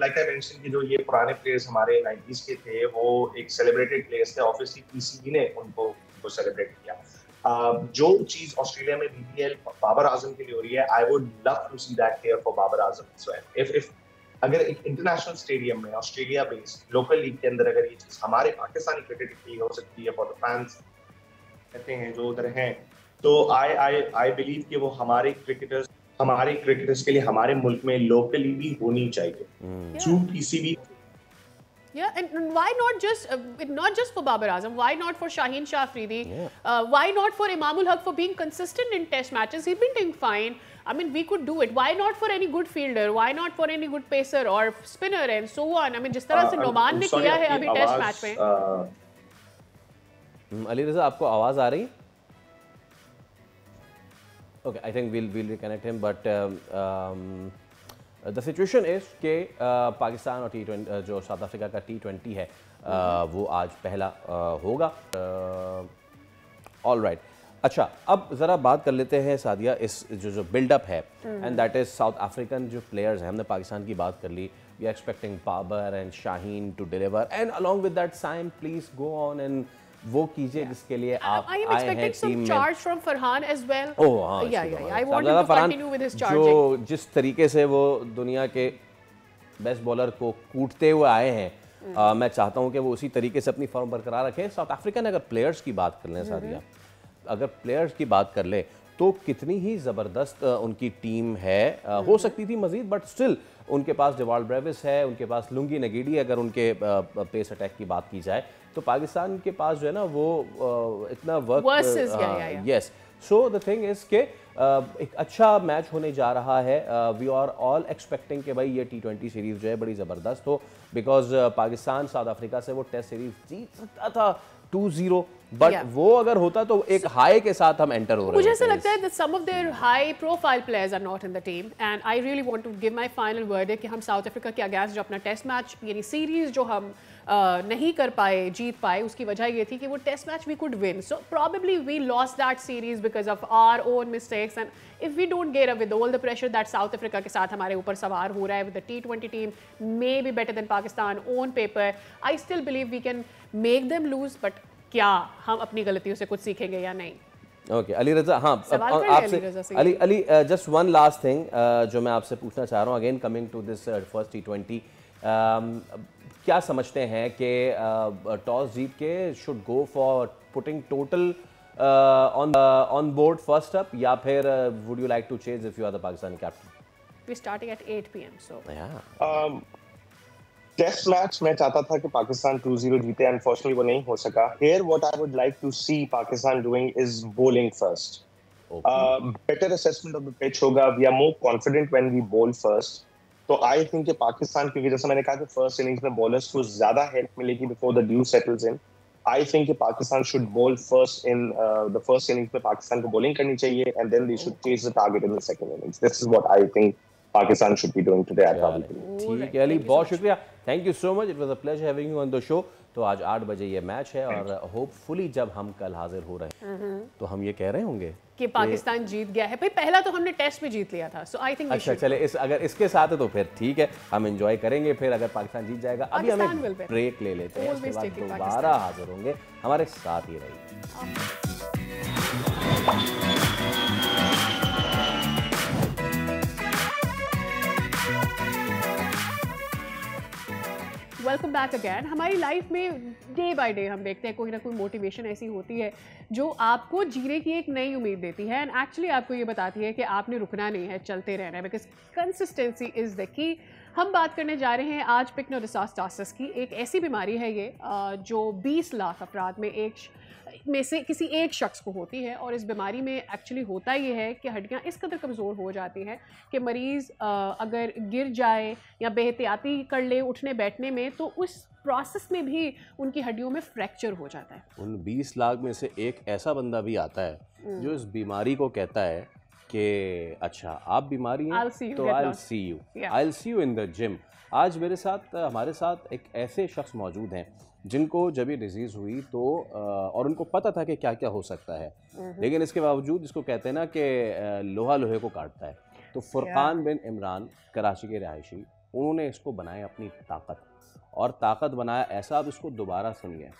लाइक आई मेंशन कि जो ये पुराने प्लेयर्स हमारे 90s के थे, वो एक सेलिब्रेटेड प्लेयर्स थे। ऑब्वियसली PCB ने उनको सेलिब्रेट किया। जो चीज ऑस्ट्रेलिया में BBL बाबर आजम के लिए हो रही है, I would love to see that here for Babar Azam as well. If अगर एक इंटरनेशनल स्टेडियम में ऑस्ट्रेलिया बेस्ड लोकल लीग के अंदर अगर ये चीज हमारे पाकिस्तानी क्रिकेट के लिए हो सकती है फॉर द फैंस कहते हैं जो उधर हैं, तो आई बिलीव कि वो हमारे क्रिकेटर्स के लिए हमारे मुल्क में लोकली भी होनी चाहिए through PCB। Yeah, and why not just for Babar Azam? Why not for Shaheen Shah Afridi? Why not for Imamul Haq for being consistent in test matches? He's been doing fine. I mean, we could do it. Why not for any good fielder? Why not for any good pacer or spinner and so on? I mean, जिस तरह से नोमान ने किया है अभी test match में। अली रज़ा, आपको आवाज़ आ रही? Okay, I think we'll reconnect him, but the situation is कि पाकिस्तान और T20 जो साउथ अफ्रीका का T20 है वो आज पहला होगा। ऑल राइट, अच्छा अब ज़रा बात कर लेते हैं सादिया इस जो बिल्डअप है, and that is South African जो प्लेयर्स हैं। हमने पाकिस्तान की बात कर ली, we are expecting Babar and Shaheen to deliver, and along with that Saim please go on and वो कीजिए जिसके लिए आप I am आए हैं expecting some टीम में। charge from Farhan as well. ओह हाँ, I want him to continue with his charging. जो जिस तरीके से वो दुनिया के बेस्ट बॉलर को कूटते हुए आए हैं, मैं चाहता हूं कि वो उसी तरीके से अपनी फॉर्म बरकरार रखें। साउथ अफ्रीका ने अगर प्लेयर्स की बात कर लें सादिया, अगर प्लेयर्स की बात कर ले तो कितनी ही ज़बरदस्त उनकी टीम है। हो सकती थी मज़ीद, बट स्टिल उनके पास डेवाल्ड ब्रेविस है, उनके पास लुंगी नगीडी, अगर उनके पेस अटैक की बात की जाए तो पाकिस्तान के पास जो है ना वो इतना work. Yes, so the thing is के एक अच्छा मैच होने जा रहा है। वी आर ऑल एक्सपेक्टिंग कि भाई ये T20 सीरीज़ जो है बड़ी ज़बरदस्त हो, बिकॉज पाकिस्तान साउथ अफ्रीका से वो टेस्ट सीरीज़ जीत सकता था 2-0, बट वो अगर होता तो एक हाई के साथ हम एंटर हो रहे हैं। मुझे ऐसा लगता है that some of their high profile players are not in the team, and I really want to give my final verdict कि हम साउथ अफ्रीका के अगेंस्ट जो अपना टेस्ट मैच यानी सीरीज जो हम नहीं कर पाए, जीत पाए, उसकी वजह ये थी कि वो test match we could win, so probably we lost that series because of our own mistakes, and if we don't get up with all the pressure that South Africa के साथ हमारे ऊपर सवार हो रहा है with the T20 team may be better than Pakistan on paper, I still believe we can make them lose, but क्या हम अपनी गलतियों से कुछ सीखेंगे या नहीं? ओके अली रजा, हाँ आपसे Ali just one last thing जो मैं आपसे पूछना चाह रहा हूँ, again coming to this first T20, क्या समझते हैं कि टॉस जीत के should go for putting total on board first up, या फिर would you like to chase if you are the Pakistani captain? We're starting at 8 PM, so test match मैं चाहता था कि पाकिस्तान 2-0 जीते, अनफॉर्चुनेटली वो नहीं हो सका। Here what I would like to see Pakistan doing is bowling first. Better assessment of the pitch होगा, we are more confident when we bowl first. तो आई थिंक कि पाकिस्तान, क्योंकि जैसे मैंने कहा कि फर्स्ट इनिंग्स में बॉलर्स को ज्यादा हेल्प मिलेगी before the dew settles in, I think कि Pakistan should bowl first in the first innings में पाकिस्तान को बॉलिंग करनी चाहिए, and then they should chase the target in the second innings. This is what I think Pakistan should be doing today. ठीक है अली, बहुत शुक्रिया, thank you so much, it was a pleasure having you on the show. तो आज 8 बजे ये match है और होपफुली जब हम कल हाजिर हो रहे हैं तो हम ये कह रहे होंगे कि पाकिस्तान जीत गया है। भाई पहला तो हमने टेस्ट में जीत लिया था, सो आई थिंक अच्छा चले अगर इसके साथ है तो फिर ठीक है, हम एंजॉय करेंगे। फिर अगर पाकिस्तान जीत जाएगा, अभी हमें ब्रेक ले लेते हैं, उसके बाद दोबारा हाजिर होंगे, हमारे साथ ही रहिए। Welcome back again. हमारी लाइफ में डे बाय डे हम देखते हैं कोई ना कोई मोटिवेशन ऐसी होती है जो आपको जीने की एक नई उम्मीद देती है, एंड एक्चुअली आपको ये बताती है कि आपने रुकना नहीं है, चलते रहना है, because consistency is the key. हम बात करने जा रहे हैं आज पिक्नोरिसास्टासिस की। एक ऐसी बीमारी है ये जो 20 लाख अफराद में से किसी एक शख्स को होती है, और इस बीमारी में एक्चुअली होता ये है कि हड्डियाँ इस कदर कमज़ोर हो जाती हैं कि मरीज़ अगर गिर जाए या बेहतियाती कर ले उठने बैठने में, तो उस प्रोसेस में भी उनकी हड्डियों में फ्रैक्चर हो जाता है। उन 20 लाख में से एक ऐसा बंदा भी आता है जो इस बीमारी को कहता है कि अच्छा आप बीमारी हैं तो I will see you in the gym. आज हमारे साथ एक ऐसे शख्स मौजूद हैं जिनको जब ये डिजीज़ हुई तो और उनको पता था कि क्या क्या हो सकता है, लेकिन इसके बावजूद इसको कहते हैं ना कि लोहा लोहे को काटता है। तो फुरकान बिन इमरान कराची के रहायशी, उन्होंने इसको बनाया अपनी ताकत, और ताकत बनाया ऐसा, अब इसको दोबारा सुनिए।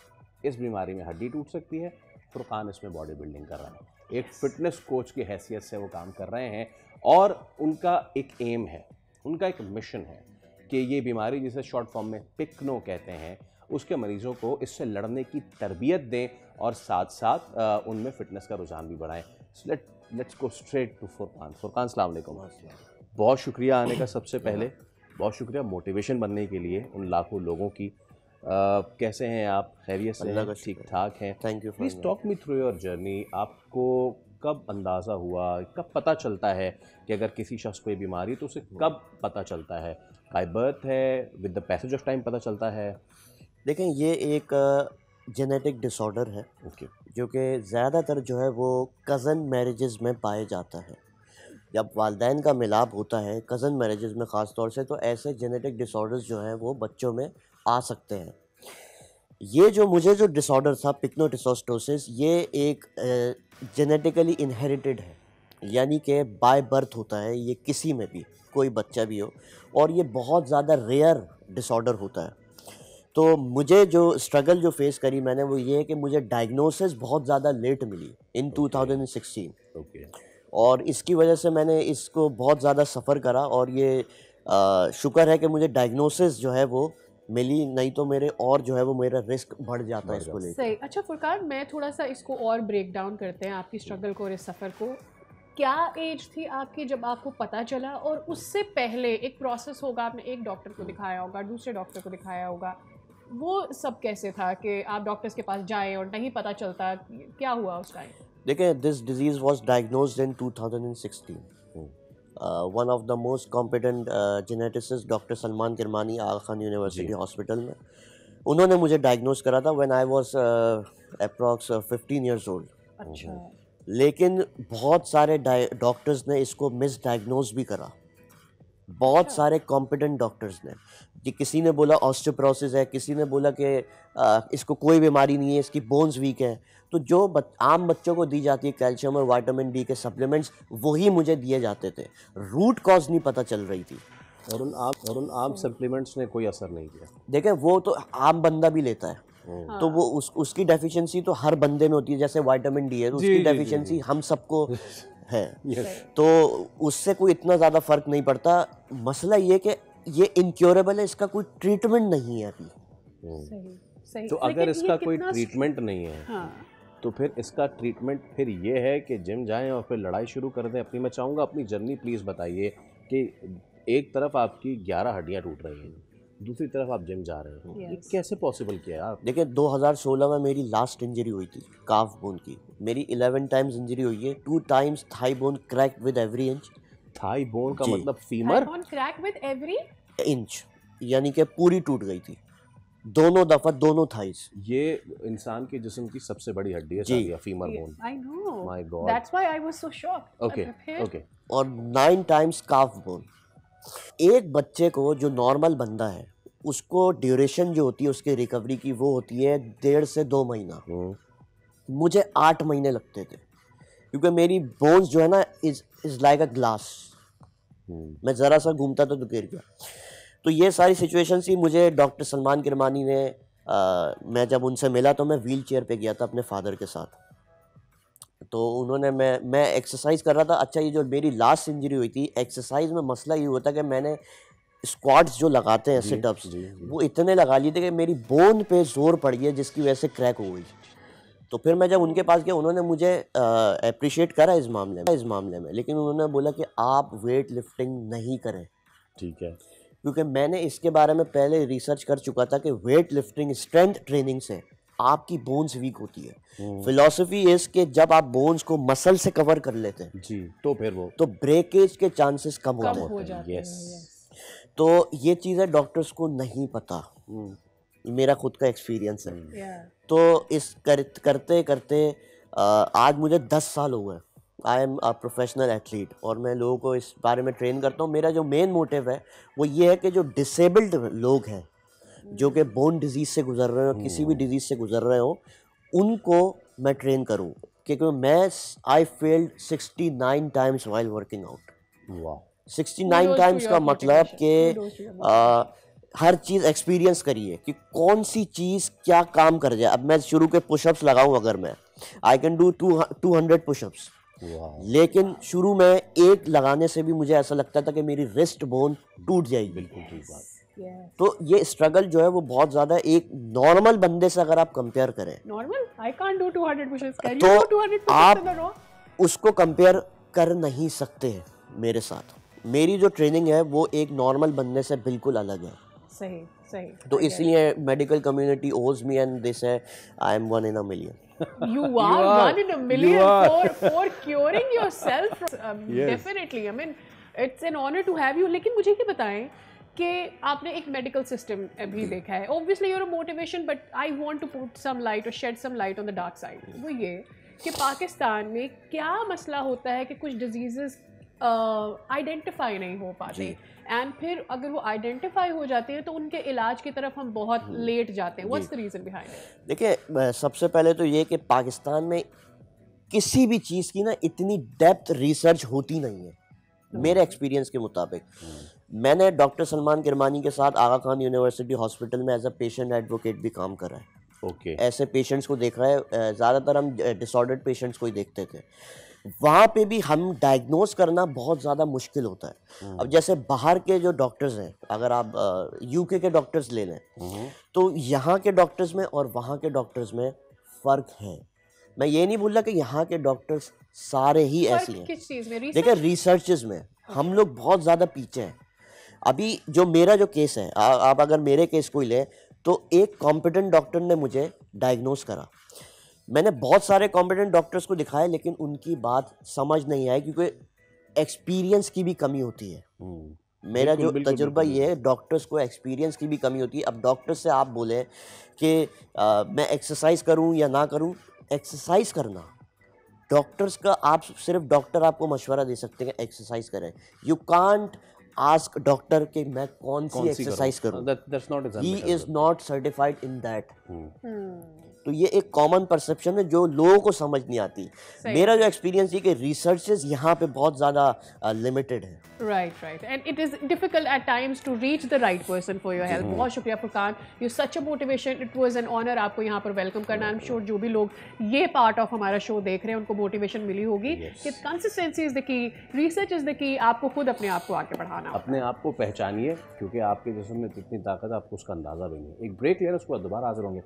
इस बीमारी में हड्डी टूट सकती है, फुरकान इसमें बॉडी बिल्डिंग कर रहा है, एक फिटनेस कोच की हैसियत से वो काम कर रहे हैं, और उनका एक एम है, उनका एक मिशन है कि ये बीमारी जिसे शॉर्ट फॉर्म में पिक्नो कहते हैं, उसके मरीज़ों को इससे लड़ने की तरबियत दें और साथ साथ उनमें फ़िटनेस का रुझान भी बढ़ाएं। Let's go straight to Furqan. Furqan अस्सलाम वालेकुम, बहुत शुक्रिया आने का, सबसे पहले बहुत शुक्रिया मोटिवेशन बनने के लिए उन लाखों लोगों की। कैसे हैं आप? खैरियत से हैं? ठीक ठाक हैं? Thank you. Please talk me through your journey. आपको कब अंदाज़ा हुआ, कब पता चलता है कि अगर किसी शख्स को ये बीमारी, तो उसे कब पता चलता है? बाय बर्थ है, with the passage of time पता चलता है? देखें, ये एक जेनेटिक डिसऑर्डर है जो कि ज़्यादातर जो है वो कज़न मैरिजेज़ में पाए जाता है। जब वालिदैन का मिलाप होता है कज़न मैरिजेज़ में ख़ास तौर से, तो ऐसे जेनेटिक डिसऑर्डर्स जो हैं वो बच्चों में आ सकते हैं। ये जो मुझे जो डिसऑर्डर था पिक्नोरिसास्टासिस, ये एक जेनेटिकली इनहेरिटेड है, यानी कि बाय बर्थ होता है, ये किसी में भी कोई बच्चा भी हो, और ये बहुत ज़्यादा रेयर डिसऑर्डर होता है। तो मुझे जो स्ट्रगल जो फेस करी मैंने वो ये है कि मुझे डायग्नोसिस बहुत ज़्यादा लेट मिली इन 2016। ओके। और इसकी वजह से मैंने इसको बहुत ज़्यादा सफ़र करा, और ये शुक्र है कि मुझे डायग्नोसिस जो है वो मिली, नहीं तो मेरे और जो है वो मेरा रिस्क बढ़ जाता है इसको लेकर। सही। अच्छा फुरकान, मैं थोड़ा सा इसको और ब्रेक डाउन करते हैं आपकी स्ट्रगल को और इस सफ़र को। क्या एज थी आपकी जब आपको पता चला, और उससे पहले एक प्रोसेस होगा, आपने एक डॉक्टर को दिखाया होगा, दूसरे डॉक्टर को दिखाया होगा, वो सब कैसे था कि आप डॉक्टर्स के पास जाएं और नहीं पता चलता, क्या हुआ उस टाइम? देखिए, this disease was diagnosed in 2016। One of the most competent geneticist doctor Salman Kirmani Aga Khan university hospital में, उन्होंने मुझे डायग्नोज करा था when I was approx 15 years old. अच्छा। लेकिन बहुत सारे डॉक्टर्स ने इसको मिस डायग्नोज भी करा, बहुत सारे कॉम्पिटेंट डॉक्टर्स ने। कि किसी ने बोला ऑस्टियोपोरोसिस है, किसी ने बोला कि इसको कोई बीमारी नहीं है, इसकी बोन्स वीक है। तो जो आम बच्चों को दी जाती है कैल्शियम और विटामिन डी के सप्लीमेंट्स, वही मुझे दिए जाते थे। रूट कॉज नहीं पता चल रही थी, और उन आम सप्लीमेंट्स ने कोई असर नहीं किया। देखें वो तो आम बंदा भी लेता है, तो वो उसकी डेफिशिएंसी तो हर बंदे में होती है। जैसे विटामिन डी है तो उसकी डेफिशिएंसी हम सबको है। तो उससे कोई इतना ज़्यादा फर्क नहीं पड़ता। मसला ये कि ये इनक्योरेबल है, इसका कोई ट्रीटमेंट नहीं है अभी। सही। तो अगर इसका कोई ट्रीटमेंट नहीं है, हाँ। तो फिर इसका ट्रीटमेंट फिर ये है कि जिम जाएं और फिर लड़ाई शुरू कर दें अपनी। मैं चाहूँगा अपनी जर्नी प्लीज़ बताइए कि एक तरफ आपकी 11 हड्डियाँ टूट रही हैं, दूसरी तरफ आप जिम जा रहे हो, ये कैसे पॉसिबल किया आप? देखिए 2016 में मेरी लास्ट इंजरी हुई थी काफ बोन की। मेरी 11 टाइम्स इंजरी हुई है। 2 times thigh bone cracked with every inch. Thigh bone का मतलब femur? Thigh bone crack with every inch, यानी कि पूरी टूट गई थी, दोनों दफा, दोनों थाइस। ये इंसान के जिस्म की सबसे बड़ी हड्डी है Sadia, femur bone. I know, my God, that's why I was so shocked. Okay. और 9 टाइम्स काफ बोन। एक बच्चे को, जो नॉर्मल बंदा है, उसको ड्यूरेशन जो होती है उसके रिकवरी की, वो होती है 1.5 से 2 महीना। मुझे 8 महीने लगते थे, क्योंकि मेरी बोन्स जो है ना इज लाइक अ ग्लास। मैं ज़रा सा घूमता तो गिर गया। तो ये सारी सिचुएशन थी। मुझे डॉक्टर सलमान किरमानी ने मैं जब उनसे मिला तो मैं व्हील चेयर पे गया था अपने फादर के साथ। तो उन्होंने मैं एक्सरसाइज कर रहा था। अच्छा, ये जो मेरी लास्ट इंजरी हुई थी, एक्सरसाइज में मसला ये होता कि मैंने स्क्वाट्स जो लगाते हैं, सिटअप्स, वो इतने लगा लिए थे कि मेरी बोन पे जोर पड़ गया, जिसकी वजह से क्रैक हो गई। तो फिर मैं जब उनके पास गया, उन्होंने मुझे अप्रिशिएट करा इस मामले में, लेकिन उन्होंने बोला कि आप वेट लिफ्टिंग नहीं करें। ठीक है, क्योंकि मैंने इसके बारे में पहले रिसर्च कर चुका था कि वेट लिफ्टिंग, स्ट्रेंथ ट्रेनिंग से आपकी बोन्स वीक होती है। फिलॉसफी इज कि जब आप बोन्स को मसल से कवर कर लेते हैं जी, तो फिर वो तो ब्रेकेज के चांसेस कम हो जाते हैं। तो ये चीज़ें डॉक्टर्स को नहीं पता। मेरा खुद का एक्सपीरियंस है। तो इस करते करते आज मुझे 10 साल हो गए। I am a professional athlete और मैं लोगों को इस बारे में ट्रेन करता हूँ। मेरा जो मेन मोटिव है वो ये है कि जो डिसेबल्ड लोग हैं, जो कि बोन डिजीज़ से गुजर रहे हो, किसी भी डिजीज़ से गुजर रहे हो, उनको मैं ट्रेन करूँ। क्योंकि मैं I failed 69 times while working out. वाह, 69 टाइम्स का मतलब कि हर चीज़ एक्सपीरियंस करिए कि कौन सी चीज़ क्या काम कर जाए। अब मैं शुरू के पुशअप्स लगाऊं, अगर मैं आई कैन डू 200 पुशअप्स, लेकिन शुरू में एक लगाने से भी मुझे ऐसा लगता था कि मेरी रिस्ट बोन टूट जाएगी। बिल्कुल ठीक बात। तो ये स्ट्रगल जो है वो बहुत ज़्यादा, एक नॉर्मल बंदे से अगर आप कंपेयर करें, normal I can't do 200 pushups, can तो यू डू 200 पुशअप्स? आप उसको कंपेयर कर नहीं सकते हैं मेरे साथ। मेरी जो ट्रेनिंग है वो एक नॉर्मल बंदे से बिल्कुल अलग है। सही सही। तो इसलिए मेडिकल कम्युनिटी ओज मी एंड दे से I am 1 in a million. You are 1 in a million for curing yourself. Definitely. I mean, it's an honor to have you. लेकिन मुझे ये बताएं कि आपने एक मेडिकल सिस्टम भी देखा है. Obviously, you're a motivation, but I want to put some light or shed some light on the dark side. वो ये कि पाकिस्तान में क्या मसला होता है कि कुछ डिजीजेस आइडेंटिफाई नहीं हो पाते, एंड फिर अगर वो आइडेंटिफाई हो जाते हैं तो उनके इलाज की तरफ हम बहुत लेट जाते हैं. What's the reason behind it? देखिए, सबसे पहले तो ये कि पाकिस्तान में किसी भी चीज़ की ना इतनी डेप्थ रिसर्च होती नहीं है मेरे एक्सपीरियंस के मुताबिक। मैंने डॉक्टर सलमान किरमानी के साथ आगा खान यूनिवर्सिटी हॉस्पिटल में एज अ पेशेंट एडवोकेट भी काम करा है। ओके। ऐसे पेशेंट्स को देखा है, ज़्यादातर हम डिसऑर्डर्ड पेशेंट्स को ही देखते थे। वहाँ पे भी हम डायग्नोस करना बहुत ज़्यादा मुश्किल होता है। अब जैसे बाहर के जो डॉक्टर्स हैं, अगर आप यूके के डॉक्टर्स ले लें तो यहाँ के डॉक्टर्स में और वहाँ के डॉक्टर्स में फ़र्क है। मैं ये नहीं बोल रहा कि यहाँ के डॉक्टर्स सारे ही ऐसे हैं। किस चीज़ में? देखिए रिसर्चेस में हम लोग बहुत ज़्यादा पीछे हैं। अभी जो मेरा जो केस है, आप अगर मेरे केस को ही लें तो एक कॉम्पिटेंट डॉक्टर ने मुझे डायग्नोस करा। मैंने बहुत सारे कॉम्पिटेंट डॉक्टर्स को दिखाया लेकिन उनकी बात समझ नहीं आई क्योंकि एक्सपीरियंस की भी कमी होती है। मेरा जो तजुर्बा ये है, डॉक्टर्स को एक्सपीरियंस की भी कमी होती है। अब डॉक्टर्स से आप बोलें कि मैं एक्सरसाइज करूं या ना करूं, एक्सरसाइज करना डॉक्टर्स का, आप सिर्फ डॉक्टर आपको मशवरा दे सकते हैं कि एक्सरसाइज करें। यू कांट आस्क डॉक्टर कि मैं कौन सी एक्सरसाइज करूं। He is not certified in that. तो ये एक कॉमन परसेप्शन है जो लोगों को समझ नहीं आती। मेरा जो एक्सपीरियंस है कि रिसर्चेस यहाँ पे बहुत ज़्यादा लिमिटेड है। Right and it is difficult at times to reach the right person for your help. बहुत शुक्रिया Furqan, you such a motivation. It was an honour आपको यहाँ पर वेलकम करना। आई एम श्योर जो भी लोग ये पार्ट ऑफ हमारा शो देख रहे हैं उनको मोटिवेशन मिली होगी कि consistency is the key, research is the key. आपको खुद अपने आप को आगे बढ़ाना, अपने आप को पहचानिए क्योंकि आपके जिस्म में कितनी ताकत है आपको उसका अंदाज़ा भी नहीं। एक ब्रेक ले रहे, उसके बाद दोबारा हाजिर होंगे।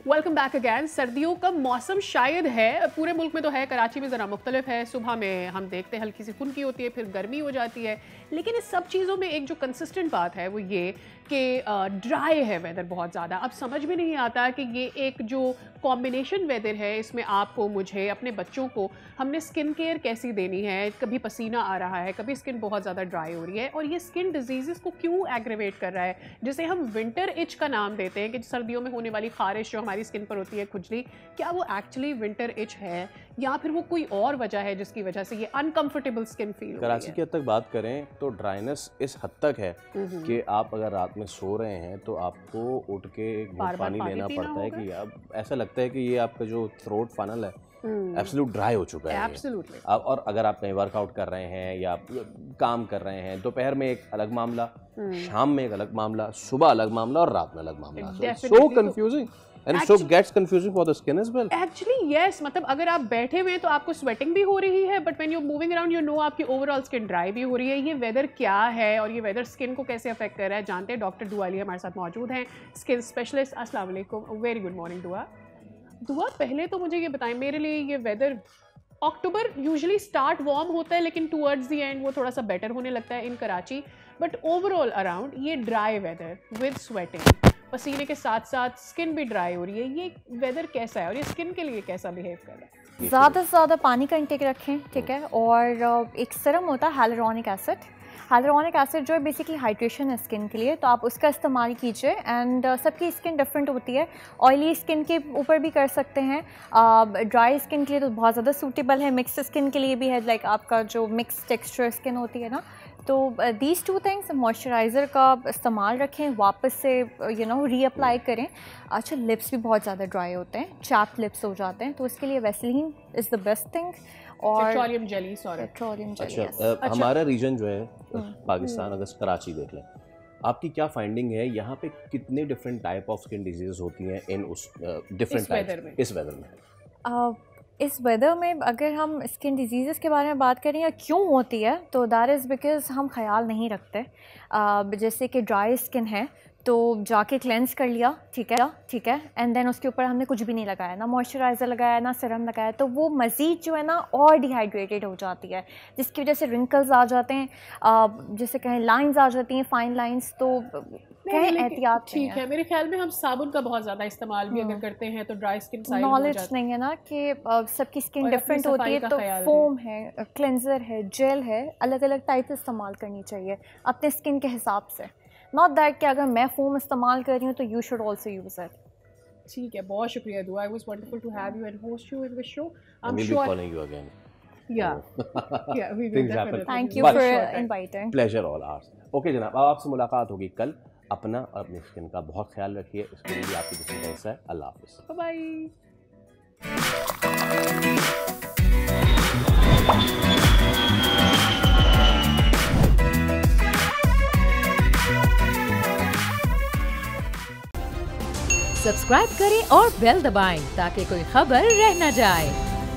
Welcome back again. सर्दियों का मौसम शायद है, पूरे मुल्क में तो है, कराची में ज़रा मुख्तलिफ है। सुबह में हम देखते हैं हल्की सी खुनकी होती है, फिर गर्मी हो जाती है। लेकिन इस सब चीज़ों में एक जो कंसिस्टेंट बात है वो ये कि ड्राई है वेदर बहुत ज़्यादा। अब समझ में नहीं आता कि ये एक जो कॉम्बिनेशन वेदर है इसमें आपको, मुझे, अपने बच्चों को हमने स्किन केयर कैसी देनी है। कभी पसीना आ रहा है, कभी स्किन बहुत ज़्यादा ड्राई हो रही है और ये स्किन डिजीज़ को क्यों एग्रेवेट कर रहा है, जिसे हम विंटर इच का नाम देते हैं कि सर्दियों में होने वाली खारिश जो हमारी स्किन पर होती है, खुजली, क्या वो एक्चुअली विंटर इच है या फिर वो कोई और वजह है जिसकी वजह से ये अनकंफर्टेबल स्किन फील हो रही है। कराची की हद तक बात करें तो ड्राइनेस इस हद तक है कि आप अगर रात में सो रहे हैं तो आपको उठ के एक घूंट पानी लेना पड़ता है कि अब ऐसा लगता है कि ये आपका जो थ्रोट फनल है एब्सोल्यूट ड्राई हो चुका है। एब्सोल्युटली। और अगर आप कहीं वर्कआउट कर रहे हैं या काम कर रहे हैं, दोपहर में एक अलग मामला, शाम में एक अलग मामला, सुबह अलग मामला और रात में अलग मामला। So confusing and so gets confusing for the skin as well. Actually yes, मतलब अगर आप बैठे हुए हैं तो आपको स्वेटिंग भी हो रही है, but when you moving around you know आपकी ओवरऑल स्किन ड्राई भी हो रही है। ये वेदर क्या है और ये वेदर स्किन को कैसे अफेक्ट कर रहा है जानते हैं। डॉक्टर दुआ अली हमारे साथ मौजूद हैं, स्किन स्पेशलिस्ट। अस्सलाम वालेकुम, वेरी गुड मॉर्निंग दुआ। दुआ, पहले तो मुझे ये बताएं, मेरे लिए ये वेदर, अक्टूबर यूजुअली स्टार्ट वार्म होता है लेकिन टूवर्ड्स द एंड वो थोड़ा सा बेटर होने लगता है इन कराची, बट ओवरऑल अराउंड ये ड्राई वेदर विद स्वेटिंग, पसीने के साथ साथ स्किन भी ड्राई हो रही है, ये वेदर कैसा है और ये स्किन के लिए कैसा बिहेव कर रहा है? ज़्यादा से ज़्यादा पानी का इंटेक रखें, ठीक है। और एक सीरम होता है हाइलुरोनिक एसिड। हाइलुरोनिक एसिड जो है बेसिकली हाइड्रेशन है स्किन के लिए, तो आप उसका इस्तेमाल कीजिए। एंड सबकी स्किन डिफरेंट होती है, ऑयली स्किन के ऊपर भी कर सकते हैं, ड्राई स्किन के लिए तो बहुत ज़्यादा सूटेबल है, मिक्स स्किन के लिए भी है, लाइक आपका जो मिक्स टेक्सचर स्किन होती है ना, तो दीज टू थिंग्स। मॉइस्चराइज़र का इस्तेमाल रखें, वापस से रीअप्लाई करें। अच्छा, लिप्स भी बहुत ज़्यादा ड्राई होते हैं, चैप्ड लिप्स हो जाते हैं, तो इसके लिए Vaseline is the best thing. और petroleum jelly, sorry petroleum jelly. अच्छा, हमारा रीजन जो है पाकिस्तान, अगर कराची देख लें, आपकी क्या फाइंडिंग है यहाँ पे कितने different type of skin disease होती हैं इन उस डिफरेंट टाइप इस वेदर में? इस वेदर में अगर हम स्किन डिजीज़ के बारे में बात करें या क्यों होती है, तो दैट इज़ बिकॉज हम ख्याल नहीं रखते। जैसे कि ड्राई स्किन है तो जाके क्लेंस कर लिया, ठीक है, एंड देन उसके ऊपर हमने कुछ भी नहीं लगाया, ना मॉइस्चराइज़र लगाया ना सीरम लगाया, तो वो मज़ीद जो है ना और डिहाइड्रेटेड हो जाती है, जिसकी वजह से रिंकल्स आ जाते हैं, जैसे कहें लाइंस आ जाती हैं, फाइन लाइंस। तो कहें एहतियात ठीक है। मेरे ख्याल में हम साबुन का बहुत ज़्यादा इस्तेमाल भी अगर करते हैं तो ड्राई स्किन साइड नॉलेज नहीं है ना कि सबकी स्किन डिफरेंट होती है, तो फोम है, क्लेंजर है, जेल है, अलग अलग टाइप से इस्तेमाल करनी चाहिए अपने स्किन के हिसाब से। नॉट दैट कि अगर मैं फोम इस्तेमाल कर रही हूँ तो you should also use it. ठीक है, बहुत शुक्रिया Dua. It was wonderful to have you and host you in this show. I am sure calling you again. Yeah, we will definitely. Thank you for inviting. Pleasure all ours. Okay जनाब, अब आपसे मुलाकात होगी कल। अपना और अपनी स्किन का बहुत ख्याल रखिए। इसके लिए भी आपकी जिस्म का हिस्सा है। अल्लाह हाफिज़। बाय। सब्सक्राइब करें और बेल दबाएं ताकि कोई खबर रह न जाए।